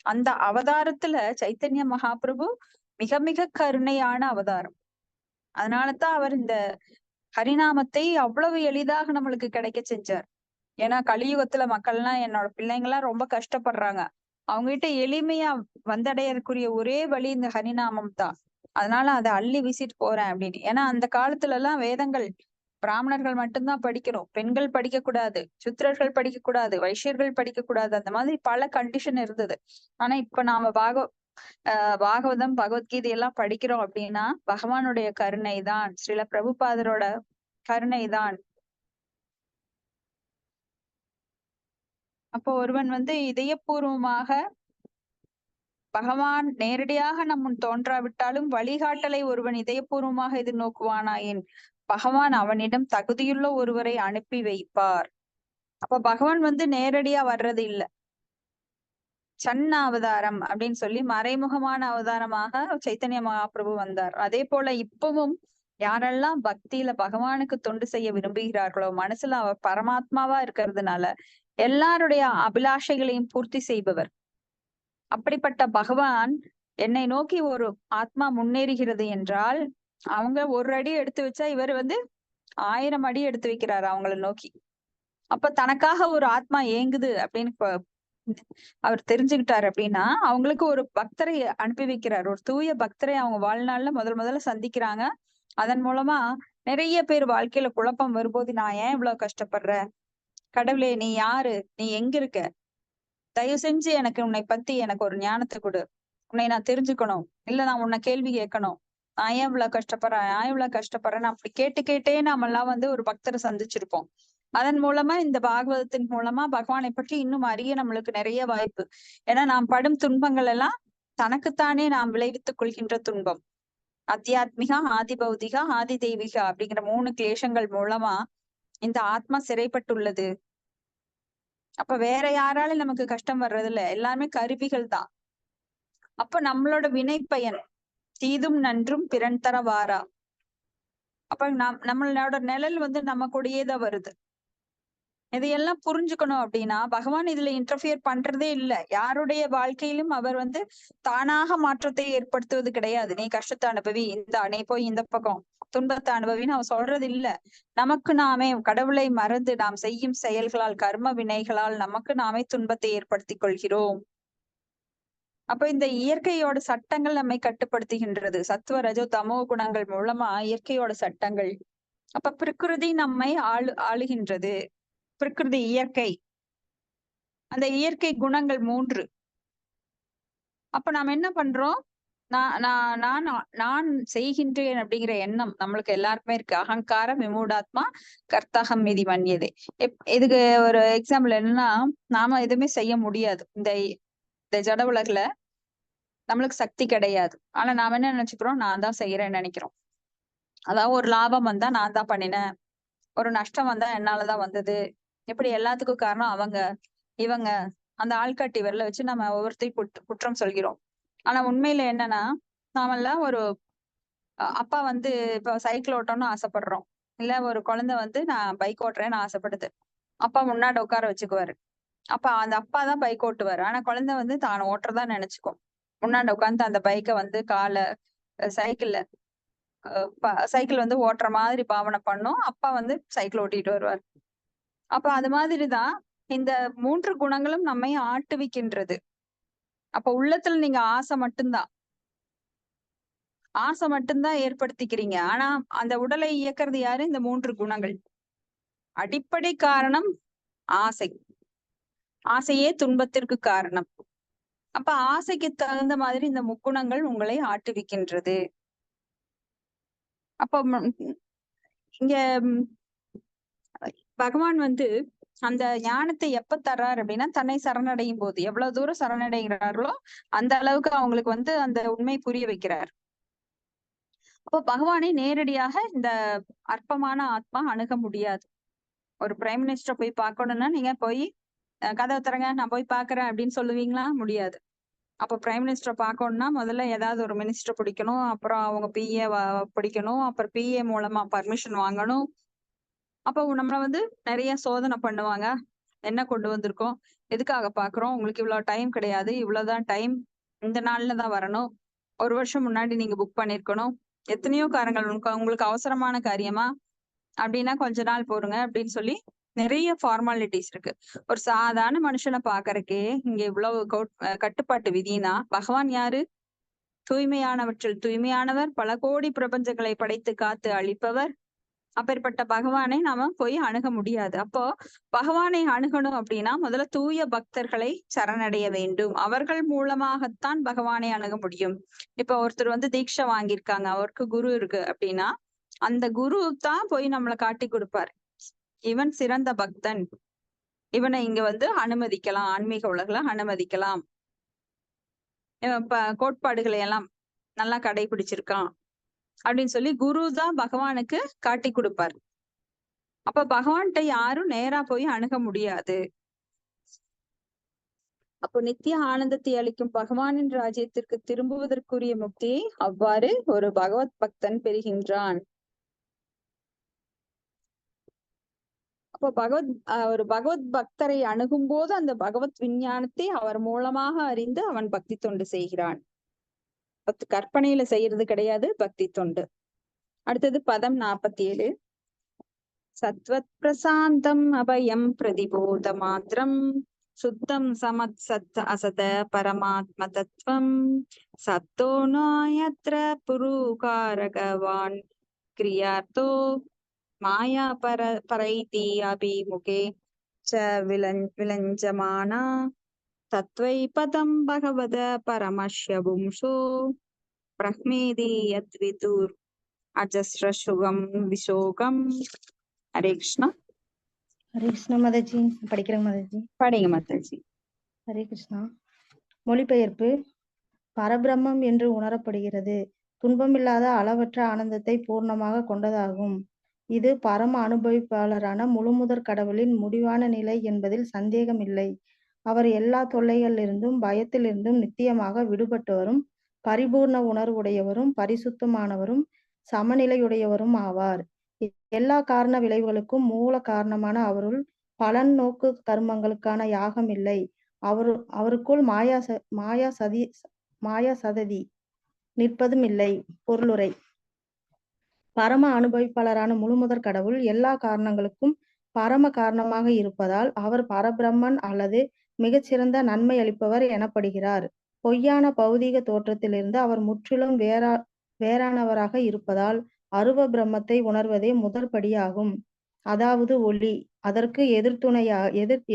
அந்த அவதாரத்துல சைத்தன்ய மகாபிரபு மிக மிக கருணையான அவதாரம். அதனாலதான் அவர் இந்த ஹரிநாமத்தை அவ்வளவு எளிதாக நம்மளுக்கு கிடைக்க செஞ்சார். ஏன்னா கலியுகத்துல மக்கள்லாம், என்னோட பிள்ளைங்கெல்லாம் ரொம்ப கஷ்டப்படுறாங்க, அவங்க கிட்ட எளிமையா வந்தடையக்கூடிய ஒரே வழி இந்த ஹரிநாமம் தான். அதனால அதை அள்ளி வீசிட்டு போறேன் அப்படின்னு. ஏன்னா அந்த காலத்துல எல்லாம் வேதங்கள் பிராமணர்கள் மட்டும்தான் படிக்கணும், பெண்கள் படிக்க கூடாது, சுத்திரர்கள் படிக்க கூடாது, வைசியர்கள் படிக்க கூடாது, அந்த மாதிரி பல கண்டிஷன் இருந்தது. ஆனா இப்ப நாம பாகவதம் பகவத்கீதை எல்லாம் படிக்கிறோம் அப்படின்னா பகவானுடைய கருணை தான், ஸ்ரீல பிரபுபாதரோட கருணை தான். அப்போ ஒருவன் இதயபூர்வமாக பகவான் நேரடியாக நம் முன் தோன்றாவிட்டாலும் வழிகாட்டலை ஒருவன் இதயபூர்வமாக எதிர்நோக்குவானாயின் பகவான் அவனிடம் தகுதியுள்ள ஒருவரை அனுப்பி வைப்பார். அப்ப பகவான் நேரடியா வர்றது இல்ல, சன்ன அவதாரம் அப்படின்னு சொல்லி மறைமுகமான அவதாரமாக சைத்தன்ய மகாபிரபு வந்தார். அதே போல இப்பவும் யாரெல்லாம் பக்தியில பகவானுக்கு தொண்டு செய்ய விரும்புகிறார்களோ, மனசுல அவர் பரமாத்மாவா இருக்கிறதுனால எல்லாருடைய அபிலாஷைகளையும் பூர்த்தி செய்பவர். அப்படிப்பட்ட பகவான் என்னை நோக்கி ஒரு ஆத்மா முன்னேறுகிறது என்றால், அவங்க ஒரு அடி எடுத்து வச்சா இவர் 1000 அடி எடுத்து வைக்கிறாரு அவங்கள நோக்கி. அப்ப தனக்காக ஒரு ஆத்மா ஏங்குது அப்படின்னு அவர் தெரிஞ்சுக்கிட்டாரு அப்படின்னா அவங்களுக்கு ஒரு பக்தரை அனுப்பி வைக்கிறார். ஒரு தூய பக்தரை அவங்க வாழ்நாள்ல முதல்ல சந்திக்கிறாங்க. அதன் மூலமா நிறைய பேர் வாழ்க்கையில குழப்பம் வரும்போது, நான் ஏன் இவ்வளவு கஷ்டப்படுறேன், கடவுளே நீ யாரு, நீ எங்க இருக்க, தயவு செஞ்சு எனக்கு உன்னை பத்தி எனக்கு ஒரு ஞானத்தை கொடு, உன்னை நான் தெரிஞ்சுக்கணும், இல்ல நான் உன்னை கேள்வி கேட்கணும், நான் ஏன் இவ்வளவு கஷ்டப்படுறேன்னு அப்படி கேட்டே நாம எல்லாம் ஒரு பக்தரை சந்திச்சிருப்போம். அதன் மூலமா இந்த பாகவதத்தின் மூலமா பகவானை பற்றி இன்னும் அறிய நம்மளுக்கு நிறைய வாய்ப்பு. ஏன்னா நாம் படும் துன்பங்கள் எல்லாம் தனக்குத்தானே நாம் விளைவித்துக் கொள்கின்ற துன்பம். அத்தியாத்மிகா, ஆதி பௌதிகா, ஆதி தெய்வீகா அப்படிங்கிற 3 கிளேசங்கள் மூலமா இந்த ஆத்மா சிறைப்பட்டுள்ளது. அப்ப வேற யாராலும் நமக்கு கஷ்டம் வர்றது இல்ல, எல்லாமே கருவிகள் தான். அப்ப நம்மளோட வினை பயன் தீதும் நன்றும் பிறன் தர வாரா. அப்ப நம்மளோட நிழல் நம்ம கூடயேதான் வருது. இதையெல்லாம் புரிஞ்சுக்கணும் அப்படின்னா பகவான் இதுல இன்டர்ஃபியர் பண்றதே இல்லை. யாருடைய வாழ்க்கையிலும் அவர் தானாக மாற்றத்தை ஏற்படுத்துவது கிடையாது. நீ கஷ்டத்தை அனுபவி, நீ போய் இந்த பக்கம் துன்பத்தை அனுபவின்னு அவர் சொல்றது இல்ல. நமக்கு நாமே கடவுளை மறந்து நாம் செய்யும் செயல்களால், கர்ம வினைகளால் நமக்கு நாமே துன்பத்தை ஏற்படுத்தி கொள்கிறோம். அப்ப இந்த இயற்கையோட சட்டங்கள் நம்மை கட்டுப்படுத்துகின்றது. சத்துவ ரஜோ தமோ குணங்கள் மூலமா இயற்கையோட சட்டங்கள். அப்ப பிரகிருதி நம்மை ஆளுகின்றது. பிரகிருதி இயற்கை, அந்த இயற்கை குணங்கள் 3. அப்ப நாம என்ன பண்றோம், நான் செய்கின்றேன் அப்படிங்கிற எண்ணம் நம்மளுக்கு எல்லாருக்குமே இருக்கு. அகங்காரம் விமூடாத்மா கர்த்தகம் மிதி மன்யதே. இதுக்கு ஒரு எக்ஸாம்பிள் என்னன்னா, நாம எதுவுமே செய்ய முடியாது. இந்த ஜட உலகுல நம்மளுக்கு சக்தி கிடையாது. ஆனா நாம என்ன நினைச்சுக்கிறோம், நான் தான் செய்யறேன்னு நினைக்கிறோம். அதாவது ஒரு லாபம் வந்தா நான் தான் பண்ணினேன், ஒரு நஷ்டம் வந்தா என்னாலதான் வந்தது, இப்படி எல்லாத்துக்கும் காரணம் அவங்க இவங்க, அந்த ஆள்காட்டி விரல வச்சு நம்ம ஒவ்வொருத்தையும் குற்றம் சொல்கிறோம். ஆனா உண்மையில என்னன்னா, நாமெல்லாம் ஒரு அப்பா இப்ப சைக்கிள் ஓட்டணும்னு ஆசைப்படுறோம், இல்ல ஒரு குழந்தை நான் பைக் ஓட்டுறேன்னு ஆசைப்படுது. அப்பா முன்னாடி உட்கார வச்சுக்குவாரு. அப்ப அந்த அப்பா தான் பைக் ஓட்டுவாரு. ஆனா குழந்தை தான் ஓட்டுறதா நினைச்சுக்கும். முன்னாடி உட்காந்து அந்த பைக்கை காலை சைக்கிள் ஓட்டுற மாதிரி பாவனை பண்ணும். அப்பா சைக்கிள் ஓட்டிட்டு வருவார். அப்ப அது மாதிரிதான் இந்த 3 குணங்களும் நம்மை ஆட்டுவிக்கின்றது. அப்ப உள்ளத்துல நீங்க ஆசை மட்டும்தான் ஏற்படுத்திக்கிறீங்க. ஆனா அந்த உடலை இயக்குறது யாரு? இந்த 3 குணங்கள். அடிப்படை காரணம் ஆசையே துன்பத்திற்கு காரணம். அப்ப ஆசைக்கு தகுந்த மாதிரி இந்த முக்குணங்கள் உங்களை ஆட்டுவிக்கின்றது. அப்ப இங்க பகவான் அந்த ஞானத்தை எப்ப தர்றாரு அப்படின்னா, தன்னை சரணடையும் போது. எவ்வளவு தூரம் சரணடைகிறார்களோ அந்த அளவுக்கு அவங்களுக்கு அந்த உண்மை புரிய வைக்கிறார். அப்போ பகவானை நேரடியாக இந்த அற்பமான ஆத்மா அணுக முடியாது. ஒரு பிரைம் மினிஸ்டரை போய் பார்க்கணும்னா நீங்க போய் கதவை திறங்க, நான் போய் பாக்குறேன் அப்படின்னு சொல்லுவீங்களா? முடியாது. அப்ப பிரைம் மினிஸ்டரை பார்க்கணும்னா முதல்ல ஏதாவது ஒரு மினிஸ்டர் பிடிக்கணும், அப்புறம் அவங்க பிஏ பிடிக்கணும், அப்புறம் பிஏ மூலமா பர்மிஷன் வாங்கணும். அப்ப நம்மள நிறைய சோதனை பண்ணுவாங்க. என்ன கொண்டு வந்திருக்கோம், எதுக்காக பாக்குறோம், உங்களுக்கு இவ்வளவு டைம் கிடையாது, இவ்வளவுதான் டைம், இந்த நாள்ல தான் வரணும், 1 வருஷம் முன்னாடி நீங்க புக் பண்ணிருக்கணும், எத்தனையோ காரணங்கள் உங்களுக்கு அவசரமான காரியமா அப்படின்னா கொஞ்ச நாள் போருங்க அப்படின்னு சொல்லி நிறைய ஃபார்மாலிட்டிஸ் இருக்கு. ஒரு சாதாரண மனுஷனை பாக்குறக்கே இங்க இவ்வளவு கட்டுப்பாட்டு விதினா, பகவான் யாரு? தூய்மையானவற்றில் தூய்மையானவர், பல கோடி பிரபஞ்சங்களை படைத்து காத்து அழிப்பவர். அப்பேற்பட்ட பகவானை நாம போய் அணுக முடியாது. அப்போ பகவானை அணுகணும் அப்படின்னா முதல்ல தூய பக்தர்களை சரணடைய வேண்டும். அவர்கள் மூலமாகத்தான் பகவானை அணுக முடியும். இப்ப ஒருத்தர் தீட்சை வாங்கியிருக்காங்க, அவருக்கு குரு இருக்கு அப்படின்னா அந்த குரு தான் போய் நம்மளை காட்டி கொடுப்பாரு. இவன் சிறந்த பக்தன், இவனை இங்க அனுமதிக்கலாம், ஆன்மீக உலகில அனுமதிக்கலாம், கோட்பாடுகளை எல்லாம் நல்லா கடைபிடிச்சிருக்கான் அப்படின்னு சொல்லி குரு தான் பகவானுக்கு காட்டி கொடுப்பார். அப்ப பகவான்கிட்ட யாரும் நேரா போய் அணுக முடியாது. அப்போ நித்திய ஆனந்தத்தை அளிக்கும் பகவானின் ராஜ்யத்திற்கு திரும்புவதற்குரிய முக்தியை அவ்வாறு ஒரு பகவத் பக்தன் பெறுகின்றான். அப்போ ஒரு பகவத் பக்தரை அணுகும் போது அந்த பகவத் விஞ்ஞானத்தை அவர் மூலமாக அறிந்து அவன் பக்தி தொண்டு செய்கிறான். கற்பனையில செய்யறது கிடையாது, பக்தி தொண்டு. அடுத்தது பதம் 47. சத்வத் பிரசாந்தம் அபயம் பிரதிபோத மாத்திரம் சுத்தம் சமத் சத் அசத பரமாத்ம தத்துவம் சத்தோ நாயத்ர புருகாரகவான் கிரியார்த்தோ மாயா பரைதி அபிமுகே ச விலஞ்சமானா தத்வை பதம் பகவத பரமஸ்ய பும்சோ பிரஹ்மேதி யத் விதுர் அஜஸ்ரசுகம் விசோகம். ஹரே கிருஷ்ணா. ஹரே கிருஷ்ணா மாதாஜி. படிக்கிறேங்க மாதாஜி. படிங்க மாதாஜி. ஹரே கிருஷ்ணா. மொழிபெயர்ப்பு. பரபிரம்மம் என்று உணரப்படுகிறது துன்பமில்லாத அளவற்ற ஆனந்தத்தை பூர்ணமாக கொண்டதாகும். இது பரம அனுபவிப்பாளரான முழுமுதற் கடவுளின் முடிவான நிலை என்பதில் சந்தேகமில்லை. அவர் எல்லா தொல்லைகளிலிருந்தும் பயத்திலிருந்தும் நித்தியமாக விடுபட்டவரும் பரிபூர்ண உணர்வுடையவரும் பரிசுத்தமானவரும் சமநிலையுடையவரும் ஆவார். எல்லா காரண விளைவுகளுக்கும் மூல காரணமான அவருள் பலன் நோக்கு கர்மங்களுக்கான யாகம் இல்லை. அவருக்குள் மாயா சததி நிற்பதும் இல்லை. பொருளுரை. பரம அனுபவிப்பாளரான முழுமுதற் கடவுள் எல்லா காரணங்களுக்கும் பரம காரணமாக இருப்பதால் அவர் பரபிரம்மன் அல்லது மிகச்சிறந்த நன்மை அளிப்பவர் எனப்படுகிறார். பொய்யான பௌதீக தோற்றத்திலிருந்து அவர் முற்றிலும் வேறானவராக இருப்பதால் அருவ பிரம்மத்தை உணர்வதே முதற்படியாகும். அதாவது ஒளி. அதற்கு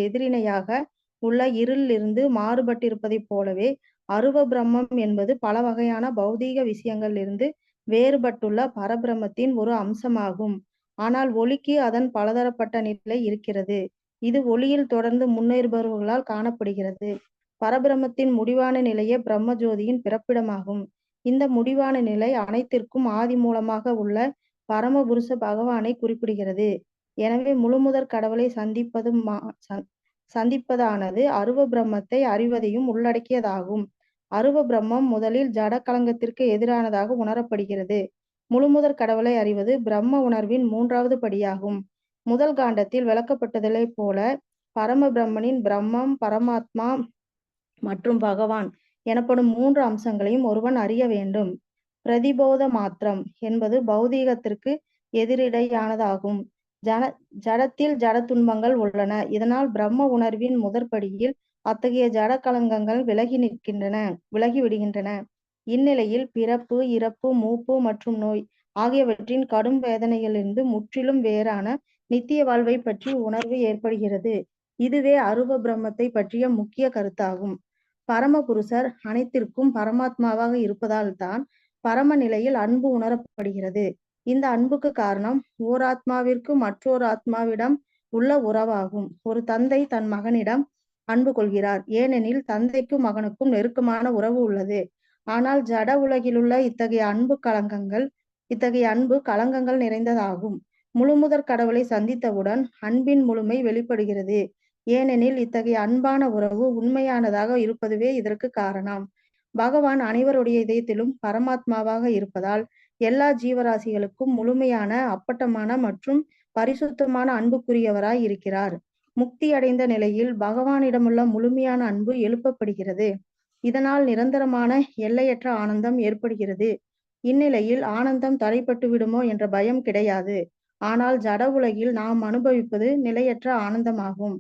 எதிரிணையாக உள்ள இருளிலிருந்து மாறுபட்டிருப்பதைப் போலவே அருவ பிரம்மம் என்பது பல வகையான பௌதீக விஷயங்களிலிருந்து வேறுபட்டுள்ள பரபிரம்மத்தின் ஒரு அம்சமாகும். ஆனால் ஒளிக்கு அதன் பலதரப்பட்ட நிலை இருக்கிறது. இது ஒளியில் தொடர்ந்து முன்னேறுபவர்களால் காணப்படுகிறது. பரபிரம்மத்தின் முடிவான நிலையே பிரம்ம ஜோதியின் பிறப்பிடமாகும். இந்த முடிவான நிலை அனைத்திற்கும் ஆதி மூலமாக உள்ள பரமபுருஷ பகவானை குறிப்பிடுகிறது. எனவே முழுமுதற் கடவுளை சந்திப்பதானது அருவ பிரம்மத்தை அறிவதையும் உள்ளடக்கியதாகும். அருவ பிரம்மம் முதலில் ஜட களங்கத்திற்கு எதிரானதாக உணரப்படுகிறது. முழுமுதற் கடவுளை அறிவது பிரம்ம உணர்வின் மூன்றாவது படியாகும். முதல் காண்டத்தில் விளக்கப்பட்டதை போல பரம பிரம்மனின் பிரம்மம், பரமாத்மா மற்றும் பகவான் எனப்படும் மூன்று அம்சங்களையும் ஒருவன் அறிய வேண்டும். பிரதிபோத மாத்திரம் என்பது பௌதீகத்திற்கு எதிரிடையானதாகும். ஜடத்தில் ஜட துன்பங்கள் உள்ளன. இதனால் பிரம்ம உணர்வின் முதற்படியில் அத்தகைய ஜட கலங்கங்கள் விலகி விடுகின்றன. இந்நிலையில் பிறப்பு, இறப்பு, மூப்பு மற்றும் நோய் ஆகியவற்றின் கடும் வேதனைகளிலிருந்து முற்றிலும் வேறான நித்திய வாழ்வை பற்றி உணர்வு ஏற்படுகிறது. இதுவே அருவ பிரம்மத்தை பற்றிய முக்கிய கருத்தாகும். பரமபுருஷர் அனைத்திற்கும் பரமாத்மாவாக இருப்பதால் தான் பரம நிலையில் அன்பு உணரப்படுகிறது. இந்த அன்புக்கு காரணம் ஓர் ஆத்மாவிற்கு மற்றொரு ஆத்மாவிடம் உள்ள உறவாகும். ஒரு தந்தை தன் மகனிடம் அன்பு கொள்கிறார், ஏனெனில் தந்தைக்கும் மகனுக்கும் நெருக்கமான உறவு உள்ளது. ஆனால் ஜட உலகிலுள்ள இத்தகைய அன்பு களங்கங்கள் நிறைந்ததாகும். முழுமுதற் கடவுளை சந்தித்தவுடன் அன்பின் முழுமை வெளிப்படுகிறது. ஏனெனில் இத்தகைய அன்பான உறவு உண்மையானதாக இருப்பதுவே இதற்கு காரணம். பகவான் அனைவருடைய இதயத்திலும் பரமாத்மாவாக இருப்பதால் எல்லா ஜீவராசிகளுக்கும் முழுமையான, அப்பட்டமான மற்றும் பரிசுத்தமான அன்புக்குரியவராய் இருக்கிறார். முக்தி அடைந்த நிலையில் பகவானிடமுள்ள முழுமையான அன்பு எழுப்பப்படுகிறது. இதனால் நிரந்தரமான எல்லையற்ற ஆனந்தம் ஏற்படுகிறது. இந்நிலையில் ஆனந்தம் தடைப்பட்டு விடுமோ என்ற பயம் கிடையாது. ஆனால் ஜட உலகில் நாம் அனுபவிப்பது நிலையற்ற ஆனந்தமாகும்.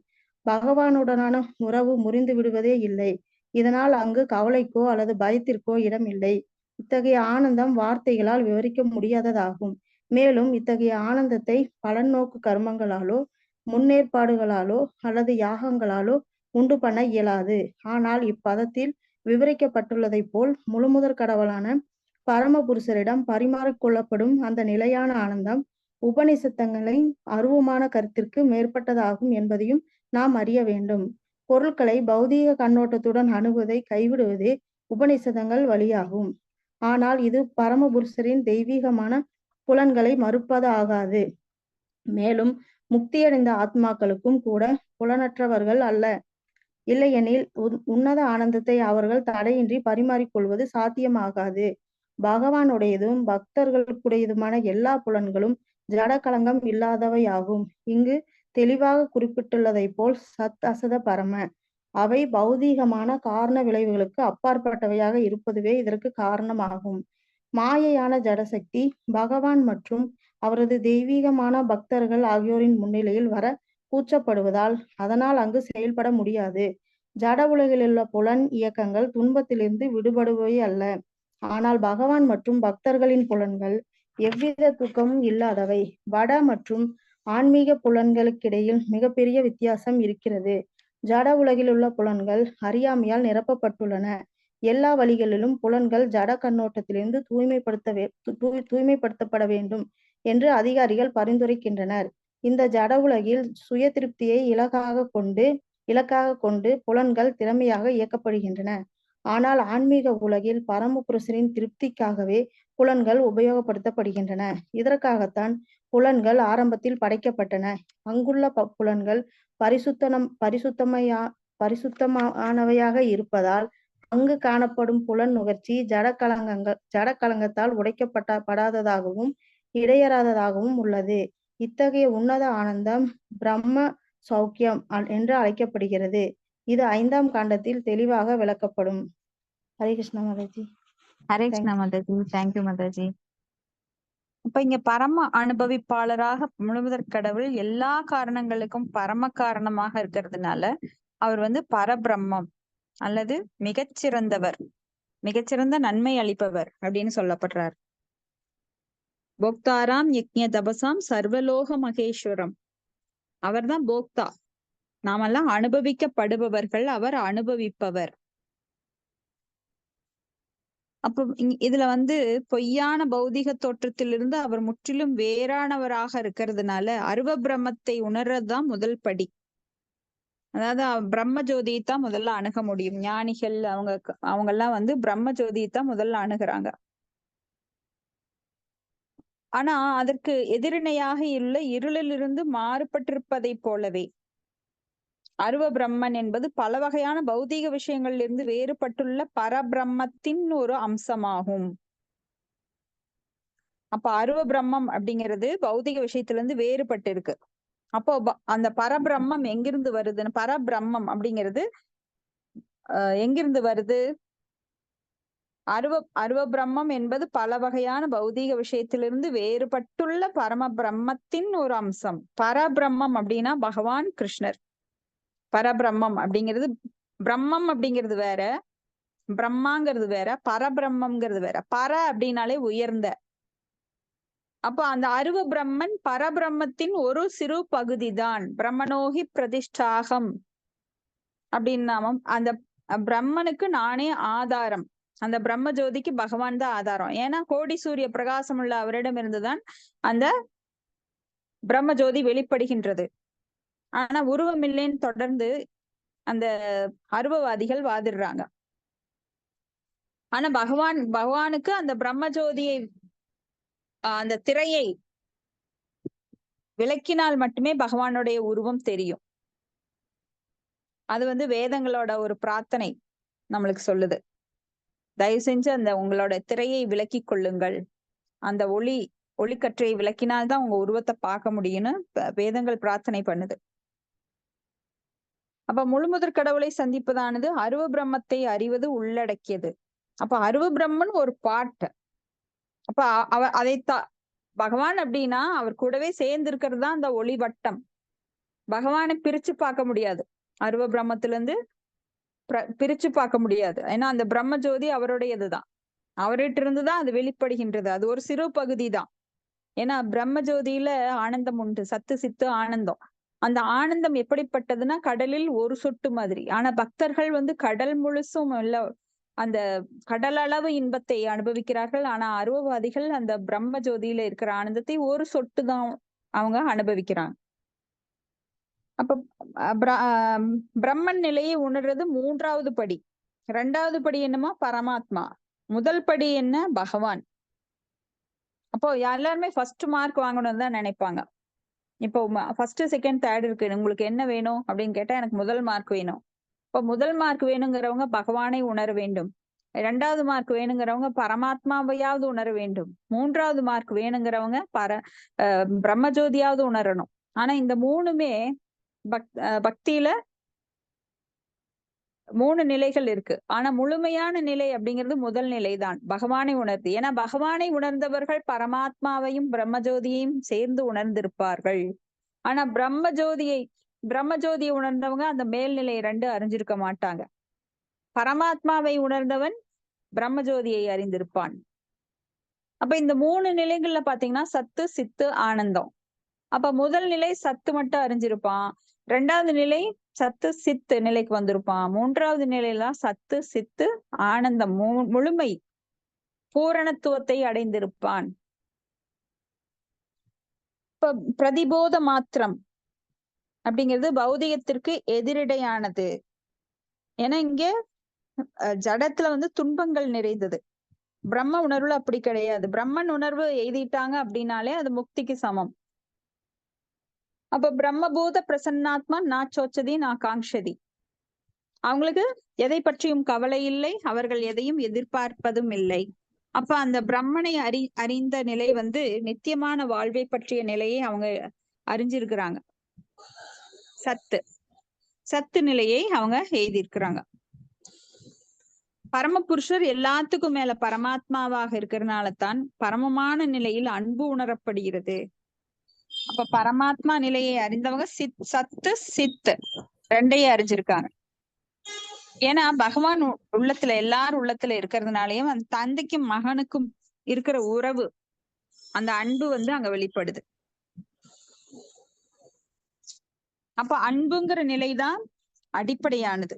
பகவானுடனான உறவு முறிந்து விடுவதே இல்லை. இதனால் அங்கு கவலைக்கோ அல்லது பயத்திற்கோ இடம் இல்லை. இத்தகைய ஆனந்தம் வார்த்தைகளால் விவரிக்க முடியாததாகும். மேலும் இத்தகைய ஆனந்தத்தை பலன் நோக்கு கர்மங்களாலோ முன்னேற்பாடுகளாலோ அல்லது யாகங்களாலோ உண்டு பண்ண இயலாது. ஆனால் இப்பதத்தில் விவரிக்கப்பட்டுள்ளதை போல் முழுமுதற் கடவுளான பரமபுருஷரிடம் பரிமாறிக்கொள்ளப்படும் அந்த நிலையான ஆனந்தம் உபநிஷதங்களின் அருவமான கருத்திற்கு மேற்பட்டதாகும் என்பதையும் நாம் அறிய வேண்டும். பொருட்களை பௌதீக கண்ணோட்டத்துடன் அணுகுவதை கைவிடுவதே உபநிஷதங்கள் வழியாகும். ஆனால் இது பரமபுருஷரின் தெய்வீகமான புலன்களை மறுப்பது ஆகாது. மேலும் முக்தியடைந்த ஆத்மாக்களுக்கும் கூட புலனற்றவர்கள் அல்ல. இல்லையெனில் உன்னத ஆனந்தத்தை அவர்கள் தடையின்றி பரிமாறிக்கொள்வது சாத்தியமாகாது. பகவானுடையதும் பக்தர்களுக்குடையதுமான எல்லா புலன்களும் ஜட களங்கம் இல்லாதவையாகும். இங்கு தெளிவாக குறிப்பிட்டுள்ளதை போல் சத் அசத பரம அவை பௌதீகமான காரண விளைவுகளுக்கு அப்பாற்பட்டவையாக இருப்பதுவே இதற்கு காரணமாகும். மாயையான ஜடசக்தி பகவான் மற்றும் அவரது தெய்வீகமான பக்தர்கள் ஆகியோரின் முன்னிலையில் வர கூச்சப்படுவதால் அதனால் அங்கு செயல்பட முடியாது. ஜட உலகிலுள்ள புலன் இயக்கங்கள் துன்பத்திலிருந்து விடுபடுபவை அல்ல. ஆனால் பகவான் மற்றும் பக்தர்களின் புலன்கள் எவ்வித துக்கமும் இல்லாதவை. வட மற்றும் ஆன்மீக புலன்களுக்கிடையில் மிகப்பெரிய வித்தியாசம் இருக்கிறது. ஜட உலகிலுள்ள புலன்கள் அறியாமையால் நிரப்பப்பட்டுள்ளன. எல்லா வழிகளிலும் புலன்கள் ஜட கண்ணோட்டத்திலிருந்து தூய்மைப்படுத்தப்பட வேண்டும் என்று அதிகாரிகள் பரிந்துரைக்கின்றனர். இந்த ஜட உலகில் சுய திருப்தியை இலக்காக கொண்டு புலன்கள் திறமையாக இயக்கப்படுகின்றன. ஆனால் ஆன்மீக உலகில் பரமபுருஷரின் திருப்திக்காகவே புலன்கள் உபயோகப்படுத்தப்படுகின்றன. இதற்காகத்தான் புலன்கள் ஆரம்பத்தில் படைக்கப்பட்டன. அங்குள்ள புலன்கள் பரிசுத்தமானவையாக இருப்பதால் அங்கு காணப்படும் புலன் நுகர்ச்சி ஜட கலங்கத்தால் உடைக்கப்படாததாகவும் இடையறாததாகவும் உள்ளது. இத்தகைய உன்னத ஆனந்தம் பிரம்ம சௌக்கியம் என்று அழைக்கப்படுகிறது. இது 5ஆம் காண்டத்தில் தெளிவாக விளக்கப்படும். ஹரே கிருஷ்ணா மாதாஜி. ஹரே கிருஷ்ணா மாதாஜி. தேங்க்யூ மாதாஜி. இப்ப இங்க பரம அனுபவிப்பாளராக முழுமுதற் கடவுள் எல்லா காரணங்களுக்கும் பரம காரணமாக இருக்கிறதுனால அவர் பரபிரம்மம் அல்லது மிகச்சிறந்தவர், மிகச்சிறந்த நன்மை அளிப்பவர் அப்படின்னு சொல்லப்படுறார். போக்தாராம் யக்ஞ தபசாம் சர்வலோக மகேஸ்வரம். அவர்தான் போக்தா, நாமெல்லாம் அனுபவிக்கப்படுபவர்கள், அவர் அனுபவிப்பவர். அப்ப இதுல பொய்யான பௌதிக தோற்றத்திலிருந்து அவர் முற்றிலும் வேறானவராக இருக்கிறதுனால அருவ பிரம்மத்தை உணர்றதுதான் முதல் படி. அதாவது பிரம்ம ஜோதியை தான் முதல்ல அணுக முடியும். ஞானிகள் அவங்க எல்லாம் பிரம்ம ஜோதியை தான் முதல்ல அணுகுறாங்க. ஆனா அதற்கு எதிரிணையாக உள்ள இருளிலிருந்து மாறுபட்டிருப்பதை போலவே அருவ பிரம்மன் என்பது பல வகையான பௌதீக விஷயங்களிலிருந்து வேறுபட்டுள்ள பரபிரம்மத்தின் ஒரு அம்சமாகும். அப்ப அருவ பிரம்மம் அப்படிங்கிறது பௌதிக விஷயத்திலிருந்து வேறுபட்டு இருக்கு. அப்போ அந்த பரபிரம்மம் எங்கிருந்து வருதுன்னு, பரபிரம்மம் அப்படிங்கிறது எங்கிருந்து வருது? அருவ பிரம்மம் என்பது பல வகையான பௌதீக விஷயத்திலிருந்து வேறுபட்டுள்ள பரம பிரம்மத்தின் ஒரு அம்சம். பரபிரம்மம் அப்படின்னா பகவான் கிருஷ்ணர். பரபிரம்மம் அப்படிங்கிறது, பிரம்மம் அப்படிங்கிறது வேற, பிரம்மாங்கிறது வேற, பரபிரம்மம்ங்கிறது வேற. பர அப்படின்னாலே உயர்ந்த. அப்ப அந்த அருவ பிரம்மன் பரபிரம்மத்தின் ஒரு சிறு பகுதி தான். பிரம்மனோகி பிரதிஷ்டாகம் அப்படின்னு நாமம். அந்த பிரம்மனுக்கு நானே ஆதாரம். அந்த பிரம்ம ஜோதிக்கு பகவான் தான் ஆதாரம். ஏன்னா கோடி சூரிய பிரகாசம் உள்ள அவரிடம் இருந்துதான் அந்த பிரம்ம ஜோதி வெளிப்படுகின்றது. ஆனா உருவம் இல்லைன்னு தொடர்ந்து அந்த அருவவாதிகள் வாதிடுறாங்க. ஆனா பகவானுக்கு அந்த பிரம்ம ஜோதியை, அந்த திரையை விளக்கினால் மட்டுமே பகவானுடைய உருவம் தெரியும். அது வேதங்களோட ஒரு பிரார்த்தனை நம்மளுக்கு சொல்லுது. தயவு செஞ்சு அந்த உங்களோட திரையை விளக்கி கொள்ளுங்கள். அந்த ஒளிக்கற்றை விளக்கினால்தான் உங்க உருவத்தை பார்க்க முடியும்னு வேதங்கள் பிரார்த்தனை பண்ணுது. அப்ப முழுமுதற் கடவுளை சந்திப்பதானது அருவ பிரம்மத்தை அறிவது உள்ளடக்கியது. அப்ப அருவ பிரம்மன் ஒரு பாட்டு. அப்ப அதைத்தான் பகவான் அப்படின்னா அவர் கூடவே சேர்ந்து இருக்கிறது தான் அந்த ஒளி வட்டம். பகவானை பிரிச்சு பார்க்க முடியாது, அருவ பிரம்மத்திலிருந்து பிரிச்சு பார்க்க முடியாது. ஏன்னா அந்த பிரம்ம ஜோதி அவருடையதுதான், அவர்கிட்ட இருந்துதான் அது வெளிப்படுகின்றது. அது ஒரு சிறு பகுதி தான். ஏன்னா பிரம்ம ஜோதியில ஆனந்தம் உண்டு, சத்து சித்து ஆனந்தம். அந்த ஆனந்தம் எப்படிப்பட்டதுன்னா கடலில் ஒரு சொட்டு மாதிரி. ஆனா பக்தர்கள் கடல் முழுசும் இல்ல, அந்த கடல் அளவு இன்பத்தை அனுபவிக்கிறார்கள். ஆனா அருவவாதிகள் அந்த பிரம்ம ஜோதியில இருக்கிற ஆனந்தத்தை ஒரு சொட்டு தான் அவங்க அனுபவிக்கிறாங்க. அப்ப பிரம்மன் நிலையை உணர்றது 3வது படி. 2வது படி என்னமா? பரமாத்மா. முதல் படி என்ன? பகவான். அப்போ எல்லாருமே ஃபர்ஸ்ட் மார்க் வாங்கணும்னு தான் நினைப்பாங்க. இப்போ ஃபர்ஸ்ட் செகண்ட் தேர்ட் இருக்கு, உங்களுக்கு என்ன வேணும் அப்படின்னு கேட்டா எனக்கு முதல் மார்க் வேணும். இப்போ முதல் மார்க் வேணுங்கிறவங்க பகவானை உணர வேண்டும். 2வது மார்க் வேணுங்கிறவங்க பரமாத்மாவையாவது உணர வேண்டும். 3வது மார்க் வேணுங்கிறவங்க பிரம்மஜோதியாவது உணரணும். ஆனா இந்த 3மே பக்தியில 3 நிலைகள் இருக்கு. ஆனா முழுமையான நிலை அப்படிங்கிறது முதல் நிலைதான், பகவானை உணர்ந்து. ஏன்னா பகவானை உணர்ந்தவர்கள் பரமாத்மாவையும் பிரம்மஜோதியையும் சேர்ந்து உணர்ந்திருப்பார்கள். ஆனா பிரம்மஜோதியை உணர்ந்தவங்க அந்த மேல்நிலை 2 அறிஞ்சிருக்க மாட்டாங்க. பரமாத்மாவை உணர்ந்தவன் பிரம்மஜோதியை அறிந்திருப்பான். அப்ப இந்த 3 நிலைகள்ல பாத்தீங்கன்னா சத்து, சித்து, ஆனந்தம். அப்ப முதல் நிலை சத்து மட்டும் அறிஞ்சிருப்பான். 2வது நிலை சத்து சித்து நிலைக்கு வந்திருப்பான். 3வது நிலையில சத்து சித்து ஆனந்தம் முழுமை பூரணத்துவத்தை அடைந்திருப்பான். இப்ப பிரதிபோத மாத்திரம் அப்படிங்கிறது பௌதிகத்திற்கு எதிரிடையானது. ஏன்னா இங்க ஜடத்துல வந்து துன்பங்கள் நிறைந்தது. பிரம்ம உணர்வுல அப்படி கிடையாது. பிரம்மன் உணர்வு எய்திட்டாங்க அப்படின்னாலே அது முக்திக்கு சமம். அப்ப பிரம்மபூத பிரசன்னாத்மா நான் சோச்சதி நான் காங்ஷதி. அவங்களுக்கு எதை பற்றியும் கவலை இல்லை, அவர்கள் எதையும் எதிர்பார்ப்பதும் இல்லை. அப்ப அந்த பிரம்மனை அறிந்த நிலை வந்து நித்தியமான வாழ்வை பற்றிய நிலையை அவங்க அறிஞ்சிருக்கிறாங்க. சத்து நிலையை அவங்க எழுதியிருக்கிறாங்க. பரமபுருஷர் எல்லாத்துக்கும் மேல பரமாத்மாவாக இருக்கிறதுனால தான் பரமமான நிலையில் அன்பு உணரப்படுகிறது. அப்ப பரமாத்மா நிலையை அறிந்தவங்க சத்து சித்து 2ஐயும் அறிஞ்சிருக்காங்க. ஏன்னா பகவான் உள்ளத்துல எல்லாரும் உள்ளத்துல இருக்கிறதுனாலயும் அந்த தந்தைக்கும் மகனுக்கும் இருக்கிற உறவு, அந்த அன்பு வந்து அங்க வெளிப்படுது. அப்ப அன்புங்கிற நிலைதான் அடிப்படையானது.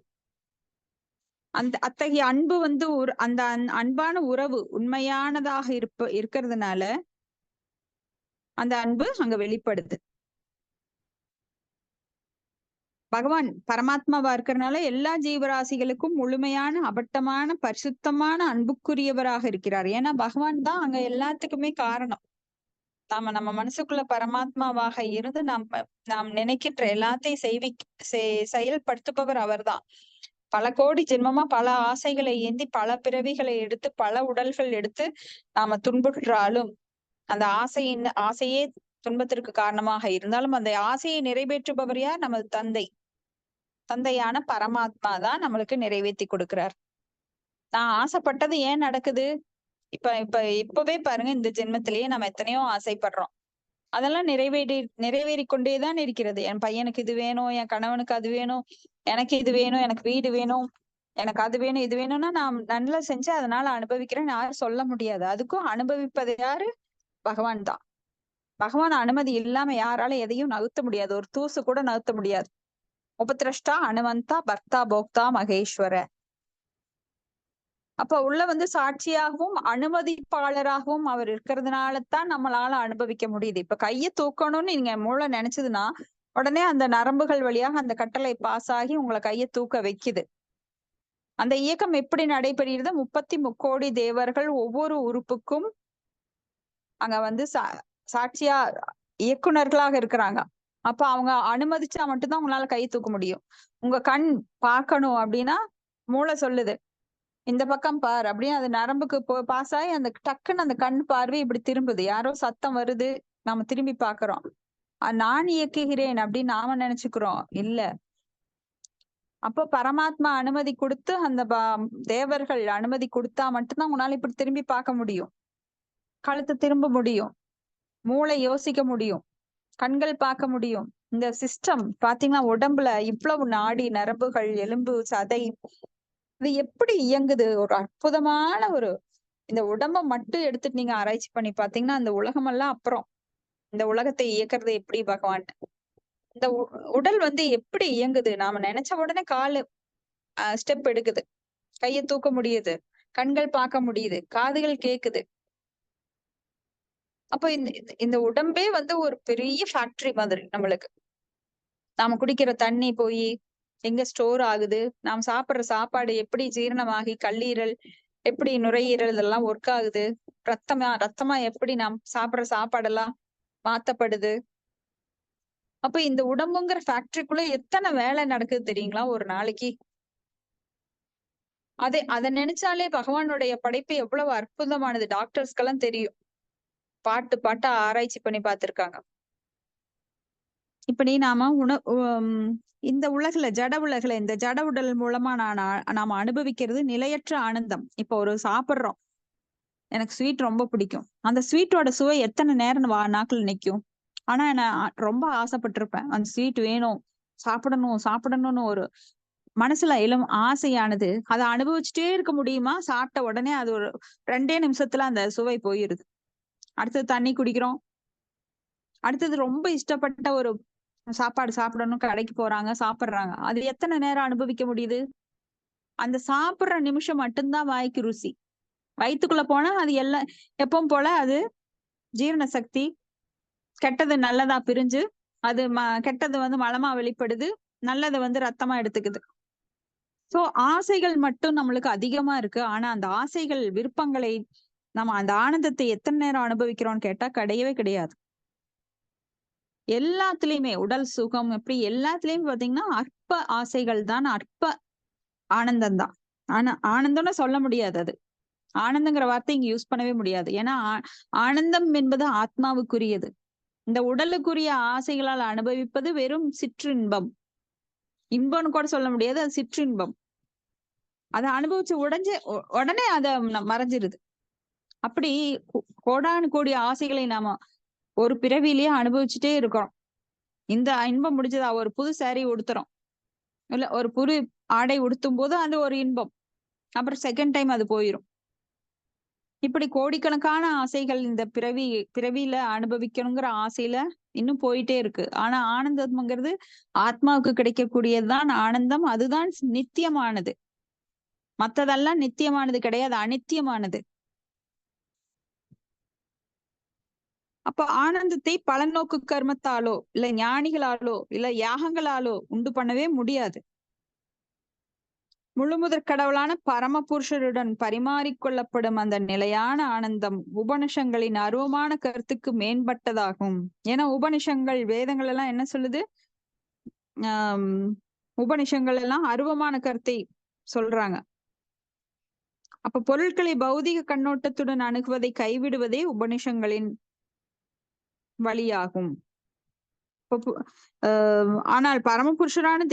அத்தகைய அன்பு வந்து அந்த அன்பான உறவு உண்மையானதாக இருக்கிறதுனால அந்த அன்பு அங்க வெளிப்படுது. பகவான் பரமாத்மாவா இருக்கிறதுனால எல்லா ஜீவராசிகளுக்கும் முழுமையான அபட்டமான பரிசுத்தமான அன்புக்குரியவராக இருக்கிறார். ஏன்னா பகவான் தான் அங்க எல்லாத்துக்குமே காரணம். நம்ம மனசுக்குள்ள பரமாத்மாவாக இருந்து நாம் நினைக்கின்ற எல்லாத்தையும் செயல்படுத்துபவர் அவர்தான். பல கோடி ஜென்மமா பல ஆசைகளை ஏந்தி பல பிறவிகளை எடுத்து பல உடல்கள் எடுத்து நாம துன்புற்றாலும் அந்த ஆசையே துன்பத்திற்கு காரணமாக இருந்தாலும் அந்த ஆசையை நிறைவேற்றுபவர் யார்? நமது தந்தையான பரமாத்மா தான் நம்மளுக்கு நிறைவேற்றி கொடுக்கிறார். நான் ஆசைப்பட்டது ஏன் நடக்குது? இப்பவே பாருங்க, இந்த ஜென்மத்திலேயே நம்ம எத்தனையோ ஆசைப்படுறோம். அதெல்லாம் நிறைவேறி கொண்டேதான் இருக்கிறது. என் பையனுக்கு இது வேணும், என் கணவனுக்கு அது வேணும், எனக்கு இது வேணும், எனக்கு வீடு வேணும், எனக்கு அது வேணும், இது வேணும்னா நான் நல்லா செஞ்சு அதனால அனுபவிக்கிறேன்னு யாரும் சொல்ல முடியாது. அதுக்கும் அனுபவிப்பது யாரு? பகவான் தான். பகவான் அனுமதி இல்லாம யாரால எதையும் நகர்த்த முடியாது. ஒரு தூசு கூட நகர்த்த முடியாது. உபதிரஷ்டா அனுமந்தா பர்த்தா போக்தா மகேஸ்வர. அப்ப உள்ள வந்து சாட்சியாகவும் அனுமதிப்பாளராகவும் அவர் இருக்கிறதுனாலதான் நம்மளால அனுபவிக்க முடியுது. இப்ப கையை தூக்கணும்னு நீங்க மூளை நினைச்சதுன்னா உடனே அந்த நரம்புகள் வழியாக அந்த கட்டளை பாஸ் ஆகி உங்களை கையை தூக்க வைக்குது. அந்த இயக்கம் எப்படி நடைபெறுகிறது? 33 தேவர்கள் ஒவ்வொரு உறுப்புக்கும் அங்க வந்து சாட்சியா இயக்குனர்களாக இருக்கிறாங்க. அப்ப அவங்க அனுமதிச்சா மட்டும்தான் உங்களால கை தூக்க முடியும். உங்க கண் பார்க்கணும் அப்படின்னா மூளை சொல்லுது இந்த பக்கம் பார் அப்படின்னு, அது நரம்புக்கு பாஸ் ஆகி அந்த டக்குன்னு அந்த கண் பார்வை இப்படி திரும்புது. யாரோ சத்தம் வருது, நாம திரும்பி பாக்குறோம். நான் இயக்குகிறேன் அப்படின்னு நாம நினைச்சுக்கிறோம். இல்ல, அப்ப பரமாத்மா அனுமதி கொடுத்து அந்த தேவர்கள் அனுமதி கொடுத்தா மட்டும்தான் உங்களால இப்படி திரும்பி பார்க்க முடியும், கழுத்து திரும்ப முடியும், மூளை யோசிக்க முடியும், கண்கள் பார்க்க முடியும். இந்த சிஸ்டம் பாத்தீங்கன்னா உடம்புல இவ்வளவு நாடி நரம்புகள் எலும்பு சதை இது எப்படி இயங்குது? ஒரு அற்புதமான இந்த உடம்ப மட்டும் எடுத்துட்டு நீங்க ஆராய்ச்சி பண்ணி பாத்தீங்கன்னா அந்த உலகமெல்லாம் அப்புறம் இந்த உலகத்தை இயக்குறது எப்படி பகவான். இந்த உடல் வந்து எப்படி இயங்குது? நாம நினைச்ச உடனே காலு ஸ்டெப் எடுக்குது, கையை தூக்க முடியுது, கண்கள் பார்க்க முடியுது, காதுகள் கேக்குது. அப்ப இந்த உடம்பே வந்து ஒரு பெரிய ஃபேக்டரி மாதிரி. நம்மளுக்கு நாம குடிக்கிற தண்ணி போய் எங்க ஸ்டோர் ஆகுது, நாம் சாப்பிடுற சாப்பாடு எப்படி ஜீரணமாகி கல்லீரல் எப்படி நுரையீரல் இதெல்லாம் ஒர்க் ஆகுது, ரத்தமா எப்படி நாம் சாப்பிடுற சாப்பாடெல்லாம் மாத்தப்படுது. அப்ப இந்த உடம்புங்கிற ஃபேக்டரிக்குள்ள எத்தனை வேலை நடக்குது தெரியுங்களா ஒரு நாளைக்கு? அதை நினைச்சாலே பகவானுடைய படைப்பு எவ்வளவு அற்புதமானது டாக்டர்ஸ்க்கெல்லாம் தெரியும். பாட்டா ஆராய்ச்சி பண்ணி பார்த்திருக்காங்க. இப்படி நாம இந்த உலகுல ஜட உலகுல இந்த ஜட உடல் மூலமா நாம அனுபவிக்கிறது நிலையற்ற ஆனந்தம். இப்போ ஒரு சாப்பிடுறோம், எனக்கு ஸ்வீட் ரொம்ப பிடிக்கும். அந்த ஸ்வீட்டோட சுவை எத்தனை நேரம் நாக்குல நிக்கும். ஆனா நான் ரொம்ப ஆசைப்பட்டிருப்பேன், அந்த ஸ்வீட் வேணும், சாப்பிடணும்னு ஒரு மனசுல எழும் ஆசையானது. அதை அனுபவிச்சுட்டே இருக்க முடியுமா? சாப்பிட்ட உடனே அது ஒரு 2 நிமிஷத்துல அந்த சுவை போயிருது. அடுத்தது தண்ணி குடிக்கிறோம், அடுத்தது ரொம்ப இஷ்டப்பட்ட ஒரு சாப்பாடு சாப்பிடணும், கடைக்கு போறாங்க, சாப்பிடுறாங்க. அது எத்தனை நேரம் அனுபவிக்க முடியுது? அந்த சாப்பிடுற நிமிஷம் மட்டும்தான் வாய்க்கு ருசி. வயிற்றுக்குள்ள போனா அது எல்லாம் எப்பவும் போல அது ஜீரண சக்தி, கெட்டது நல்லதா பிரிஞ்சு அது கெட்டது மலமா வெளிப்படுது, நல்லது ரத்தமா எடுத்துக்குது. சோ ஆசைகள் மட்டும் நம்மளுக்கு அதிகமா இருக்கு. ஆனா அந்த ஆசைகள் விருப்பங்களை நம்ம அந்த ஆனந்தத்தை எத்தனை நேரம் அனுபவிக்கிறோம்னு கேட்டா கிடையவே கிடையாது. எல்லாத்துலயுமே உடல் சுகம் எப்படி எல்லாத்துலயும் பாத்தீங்கன்னா அற்ப ஆசைகள் தான், அற்ப ஆனந்தம் தான். ஆனா ஆனந்தம்னு சொல்ல முடியாது. அது ஆனந்தங்கிற வார்த்தை இங்க யூஸ் பண்ணவே முடியாது. ஏன்னா ஆனந்தம் என்பது ஆத்மாவுக்குரியது. இந்த உடலுக்குரிய ஆசைகளால் அனுபவிப்பது வெறும் சிற்றின்பம். இன்பம்னு கூட சொல்ல முடியாது, அது சிற்றின்பம். அதை அனுபவிச்சு உடனே அதை மறைஞ்சிருது. அப்படி கோடானு கோடி ஆசைகளை நாம ஒரு பிறவிலேயே அனுபவிச்சுட்டே இருக்கிறோம். இந்த இன்பம் முடிஞ்சதா, ஒரு புது சாரி உடுத்துறோம், இல்ல ஒரு புது ஆடை உடுத்தும் போது அது ஒரு இன்பம், அப்புறம் செகண்ட் டைம் அது போயிரும். இப்படி கோடிக்கணக்கான ஆசைகள் இந்த பிறவியில அனுபவிக்கணுங்கிற ஆசையில இன்னும் போயிட்டே இருக்கு. ஆனா ஆனந்தம்ங்கிறது ஆத்மாவுக்கு கிடைக்கக்கூடியதுதான் ஆனந்தம். அதுதான் நித்தியமானது. மத்ததெல்லாம் நித்தியமானது கிடையாது, அநித்தியமானது. அப்ப ஆனந்தத்தை பலநோக்கு கர்மத்தாலோ இல்ல ஞானிகளாலோ இல்ல யாகங்களாலோ உண்டு பண்ணவே முடியாது. முழுமுதற் கடவுளான பரமபுருஷருடன் பரிமாறிக்கொள்ளப்படும் அந்த நிலையான ஆனந்தம் உபனிஷங்களின் அருவமான கருத்துக்கு மேம்பட்டதாகும். ஏன்னா உபனிஷங்கள் வேதங்கள் எல்லாம் என்ன சொல்லுது? உபனிஷங்கள் எல்லாம் அருவமான கருத்தை சொல்றாங்க. அப்ப பொருட்களை பௌதிக கண்ணோட்டத்துடன் அணுகுவதை கைவிடுவதே உபனிஷங்களின் வழியாகும். ஆனால் பரமபுருஷரின்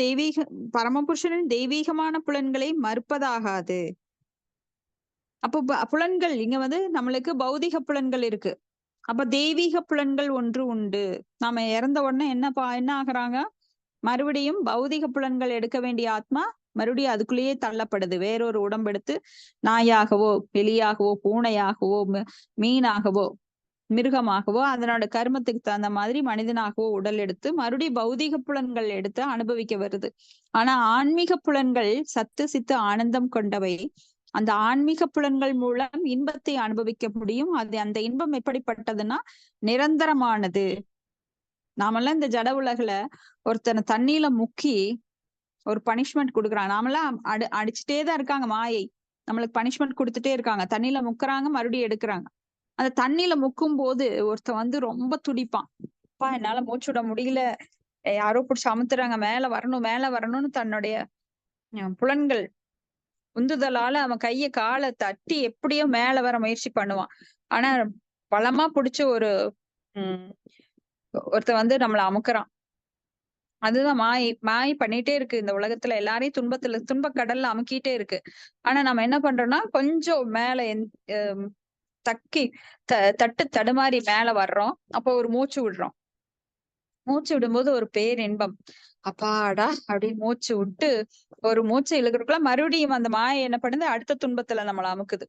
தெய்வீகமான புலன்களை மறுப்பதாகாது. அப்போ புலன்கள் இங்க நம்மளுக்கு பௌதிக புலன்கள் இருக்கு, அப்ப தெய்வீக புலன்கள் ஒன்று உண்டு. நாம இறந்த உடனே என்ன ஆகுறாங்க? மறுபடியும் பௌதிக புலன்கள் எடுக்க வேண்டிய ஆத்மா மறுபடியும் அதுக்குள்ளேயே தள்ளப்படுது. வேறொரு உடம்பெடுத்து நாயாகவோ எலியாகவோ பூனையாகவோ மீனாகவோ மிருகமாகவோ அதனோட கர்மத்துக்கு தகுந்த மாதிரி மனிதனாகவோ உடல் எடுத்து மறுபடியும் பௌதிக புலன்கள் எடுத்து அனுபவிக்க வருது. ஆனா ஆன்மீக புலன்கள் சத்து சித்து ஆனந்தம் கொண்டவை. அந்த ஆன்மீக புலன்கள் மூலம் இன்பத்தை அனுபவிக்க முடியும். அந்த இன்பம் எப்படிப்பட்டதுன்னா நிரந்தரமானது. நாமெல்லாம் இந்த ஜட உலகுல ஒருத்தனை தண்ணியில முக்கி ஒரு பனிஷ்மெண்ட் கொடுக்குறாங்க. நாமெல்லாம் அடிச்சுட்டே தான் இருக்காங்க, மாயை நம்மளுக்கு பனிஷ்மெண்ட் கொடுத்துட்டே இருக்காங்க. தண்ணியில முக்குறாங்க, மறுபடியும் எடுக்கிறாங்க. அந்த தண்ணியில முக்கும் போது ஒருத்தன் ரொம்ப துடிப்பான், அப்பா என்னால மூச்சு விட முடியல, யாரோ பிடிச்சி அமுத்துறாங்க, மேல வரணும்னு தன்னுடைய புலன்கள் உந்துதலால அவன் கைய காலை தட்டி எப்படியோ மேல வர முயற்சி பண்ணுவான். ஆனா பலமா பிடிச்ச ஒருத்தன் நம்மள அமுக்குறான். அதுதான் மாயை பண்ணிட்டே இருக்கு இந்த உலகத்துல. எல்லாரையும் துன்ப கடல்ல அமுக்கிட்டே இருக்கு. ஆனா நம்ம என்ன பண்றோம்னா கொஞ்சம் மேல தட்டு தடுமாறி மேல வர்றோம். அப்போ ஒரு மூச்சு விடுறோம். மூச்சு விடும்போது ஒரு பேரின்பம், அப்பாடா அப்படின்னு மூச்சு விட்டு ஒரு மூச்சு இழுக்கிறதுக்குள்ள மறுபடியும் அந்த மாயை என்ன பண்ணுது? அடுத்த துன்பத்துல நம்மள அமுக்குது.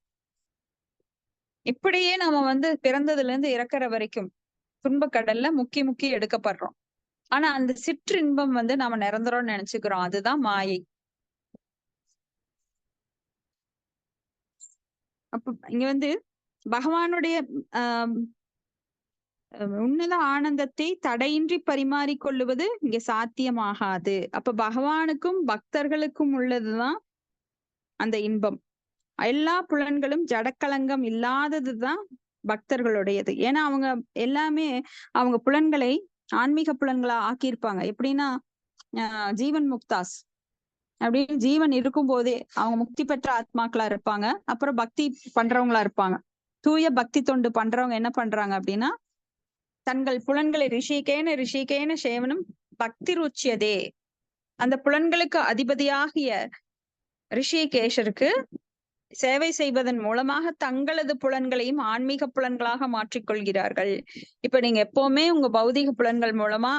இப்படியே நம்ம பிறந்ததுல இருந்து இறக்குற வரைக்கும் துன்ப கடல்ல முக்கி எடுக்கப்படுறோம். ஆனா அந்த சிற்றின்பம் நாம நிரந்தரம்னு நினைச்சுக்கிறோம். அதுதான் மாயை. அப்ப இங்க பகவானுடைய உன்னத ஆனந்தத்தை தடையின்றி பரிமாறிக்கொள்ளுவது இங்க சாத்தியமாகாது. அப்ப பகவானுக்கும் பக்தர்களுக்கும் உள்ளதுதான் அந்த இன்பம். எல்லா புலன்களும் ஜடக்கலங்கம் இல்லாததுதான் பக்தர்களுடையது. ஏன்னா அவங்க எல்லாமே அவங்க புலன்களை ஆன்மீக புலன்களா ஆக்கியிருப்பாங்க. எப்படின்னா ஜீவன் முக்தாஸ் அப்படின்னு ஜீவன் இருக்கும் போதே அவங்க முக்தி பெற்ற ஆத்மாக்களா இருப்பாங்க. அப்புறம் பக்தி பண்றவங்களா இருப்பாங்க. தூய பக்தி தொண்டு பண்றவங்க என்ன பண்றாங்க அப்படின்னா தங்கள் புலன்களை ரிஷிகேன சேவனம் பக்தி ருச்சியதே. அந்த புலன்களுக்கு அதிபதியாகிய ரிஷிகேஷருக்கு சேவை செய்வதன் மூலமாக தங்களது புலன்களையும் ஆன்மீக புலன்களாக மாற்றிக்கொள்கிறார்கள். இப்ப நீங்க எப்பவுமே உங்க பௌதிக புலன்கள் மூலமா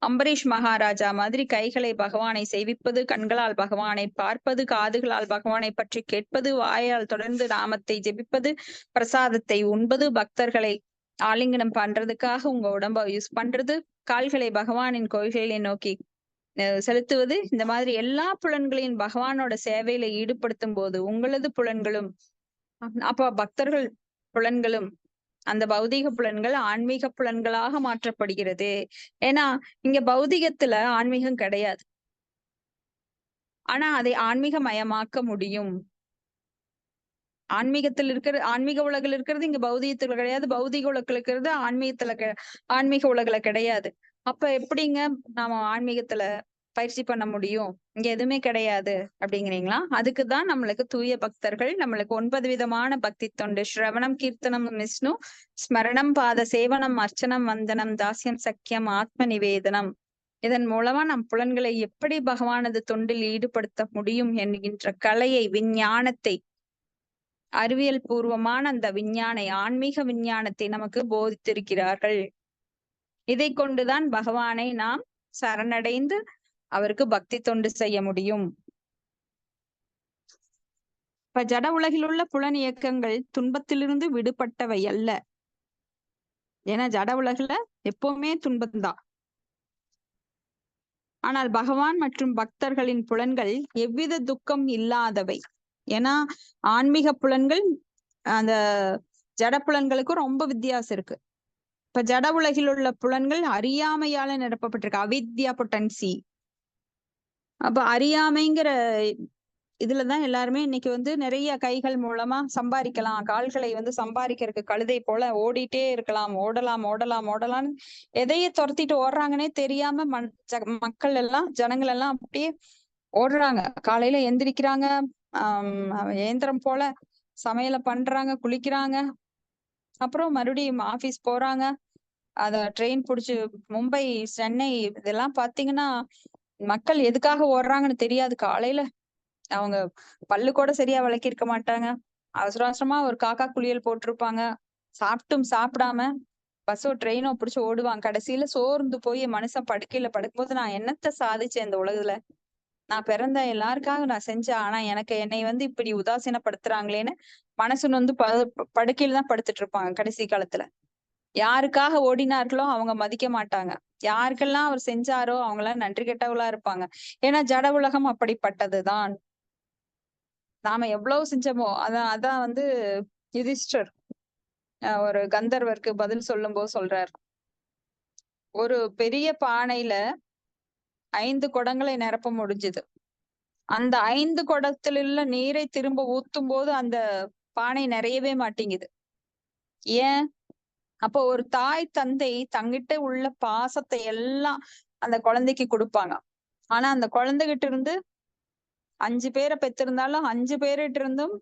அம்பரீஷ் மகாராஜா மாதிரி கைகளை பகவானை சேவிப்பது, கண்களால் பகவானை பார்ப்பது, காதுகளால் பகவானை பற்றி கேட்பது, வாயால் தொடர்ந்து நாமத்தை ஜெபிப்பது, பிரசாதத்தை உண்பது, பக்தர்களை ஆலிங்கனம் பண்றதுக்காக உங்க உடம்ப யூஸ் பண்றது, கால்களை பகவானின் கோயில்களை நோக்கி செலுத்துவது, இந்த மாதிரி எல்லா புலன்களையும் பகவானோட சேவையில ஈடுபடுத்தும் போது உங்களது புலன்களும் அப்ப பக்தர்கள் புலன்களும் அந்த பௌதீக புலன்கள் ஆன்மீக புலன்களாக மாற்றப்படுகிறது. ஏன்னா இங்க பௌதிகத்துல ஆன்மீகம் கிடையாது, ஆனா அதை ஆன்மீகமயமாக்க முடியும். ஆன்மீகத்தில் இருக்கிற ஆன்மீக உலகில் இருக்கிறது இங்க பௌதிகத்துல கிடையாது, பௌதிக உலகில் இருக்கிறது ஆன்மீக உலகில கிடையாது. அப்ப எப்படிங்க நாம ஆன்மீகத்துல பயிற்சி பண்ண முடியும்? இங்க எதுவுமே கிடையாது அப்படிங்கிறீங்களா? அதுக்குதான் நம்மளுக்கு தூய பக்தர்கள், நம்மளுக்கு 9 விதமான பக்தி தொண்டு: ஸ்ரவணம், கீர்த்தனம், விஷ்ணு ஸ்மரணம், பாத சேவனம், அர்ச்சனம், வந்தனம், தாஸ்யம், சக்கியம், ஆத்ம நிவேதனம். இதன் மூலமா நம் புலன்களை எப்படி பகவானது தொண்டில் ஈடுபடுத்த முடியும் என்கின்ற கலையை, விஞ்ஞானத்தை, அறிவியல் பூர்வமான அந்த ஆன்மீக விஞ்ஞானத்தை நமக்கு போதித்திருக்கிறார்கள். இதை கொண்டுதான் பகவானை நாம் சரணடைந்து அவருக்கு பக்தி தொண்டு செய்ய முடியும். இப்ப ஜட உலகில் உள்ள புலன் இயக்கங்கள் துன்பத்திலிருந்து விடுபட்டவை அல்ல. ஏன்னா ஜட உலகில எப்பவுமே துன்பம்தான். ஆனால் பகவான் மற்றும் பக்தர்களின் புலன்கள் எவ்வித துக்கம் இல்லாதவை. ஏன்னா ஆன்மீக புலன்கள் அந்த ஜட புலன்களுக்கும் ரொம்ப வித்தியாசம் இருக்கு. இப்ப ஜட உலகில் உள்ள புலன்கள் அறியாமையால நிரப்பப்பட்டிருக்கு, அவித்யா பொட்டன்சி. அப்ப அறியாமைங்கிற இதுலதான் எல்லாருமே இன்னைக்கு நிறைய கைகள் மூலமா சம்பாதிக்கலாம், கால்களை சம்பாதிக்கிறதுக்கு கழுதை போல ஓடிட்டே இருக்கலாம், ஓடலாம் எதையே துரத்திட்டு ஓடுறாங்கன்னே தெரியாம மக்கள் எல்லாம், ஜனங்கள் எல்லாம் அப்படியே ஓடுறாங்க. காலையில எந்திரிக்கிறாங்க, இயந்திரம் போல சமையலை பண்றாங்க, குளிக்கிறாங்க, அப்புறம் மறுபடியும் ஆபீஸ் போறாங்க. அத ட்ரெயின் புடிச்சு மும்பை, சென்னை இதெல்லாம் பாத்தீங்கன்னா மக்கள் எதுக்காக ஓடுறாங்கன்னு தெரியாது. காலையில அவங்க பல்லு கூட சரியா விளக்கியிருக்க மாட்டாங்க, அவசர அவசரமா ஒரு காக்கா குளியல் போட்டிருப்பாங்க, சாப்பிட்டும் சாப்பிடாம பஸ்ஸோ ட்ரெயினோ பிடிச்சு ஓடுவாங்க. கடைசியில சோர்ந்து போய் மனுஷன் படுக்கையில படுக்கும்போது நான் என்னத்த சாதிச்சேன் இந்த உலகத்துல, நான் பிறந்த எல்லாருக்காக நான் செஞ்சேன், ஆனா என்னை இப்படி உதாசீனப்படுத்துறாங்களேன்னு மனசு படுக்கையில தான் படுத்துட்டு இருப்பாங்க. கடைசி காலத்துல யாருக்காக ஓடினார்களோ அவங்க மதிக்க மாட்டாங்க, யாருக்கெல்லாம் அவர் செஞ்சாரோ அவங்க எல்லாம் நன்றி கெட்டவளா இருப்பாங்க. ஏன்னா ஜட உலகம் அப்படிப்பட்டதுதான். நாம எவ்வளவு செஞ்சோமோ அதான் யுதிஷ்டர் ஒரு கந்தர்வருக்கு பதில் சொல்லும் போது சொல்றார், ஒரு பெரிய பானையில 5 குடங்களை நிரப்ப முடிஞ்சது. அந்த 5 குடத்துல உள்ள நீரை திரும்ப ஊத்தும் போது அந்த பானை நிறையவே மாட்டேங்குது. ஏன்? அப்போ ஒரு தாய் தந்தை தங்கிட்ட உள்ள பாசத்தை எல்லாம் அந்த குழந்தைக்கு கொடுப்பாங்க. ஆனா அந்த குழந்தைகிட்ட இருந்து 5 பேரை பெற்றிருந்தாலும் 5 பேர்கிட்ட இருந்தும்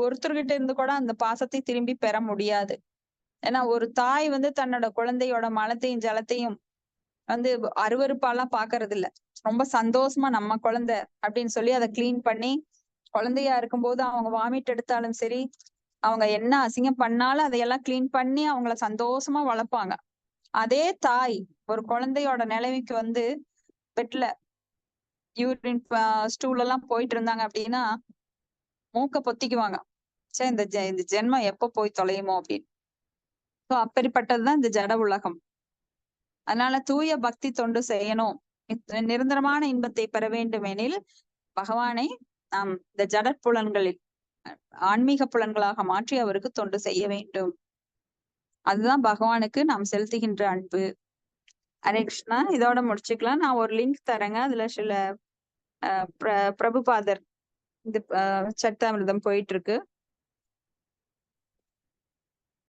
ஒருத்தர்கிட்ட இருந்து கூட அந்த பாசத்தை திரும்பி பெற முடியாது. ஏன்னா ஒரு தாய் தன்னோட குழந்தையோட மலத்தையும் ஜலத்தையும் அருவருப்பாலாம் பாக்குறது இல்ல, ரொம்ப சந்தோஷமா நம்ம குழந்தை அப்படின்னு சொல்லி அதை கிளீன் பண்ணி, குழந்தையா இருக்கும்போது அவங்க வாமிட் எடுத்தாலும் சரி, அவங்க என்ன அசிங்கம் பண்ணாலும் அதையெல்லாம் கிளீன் பண்ணி அவங்கள சந்தோஷமா வளர்ப்பாங்க. அதே தாய் ஒரு குழந்தையோட நிலைமைக்கு பெட்ல யூரின் ஸ்டூல் எல்லாம் போயிட்டு இருந்தாங்க அப்படின்னா மூக்க பொத்திக்குவாங்க, சே இந்த ஜென்மம் எப்ப போய் தொலையுமோ அப்படின்னு. அப்படிப்பட்டதுதான் இந்த ஜட உலகம். அதனால தூய பக்தி தொண்டு செய்யணும், நிரந்தரமான இன்பத்தை பெற வேண்டும் எனில் பகவானை நாம் இந்த ஜட புலன்களில் ஆன்மீக புலன்களாக மாற்றி அவருக்கு தொண்டு செய்ய வேண்டும். அதுதான் பகவானுக்கு நாம் செலுத்துகின்ற அன்பு. ஹரே கிருஷ்ணா. இதோட முடிச்சுக்கலாம். நான் ஒரு லிங்க் தரேங்க, அதுல சில பிரபுபாதர் இந்த சட்டாமிர்தம் போயிட்டு இருக்கு,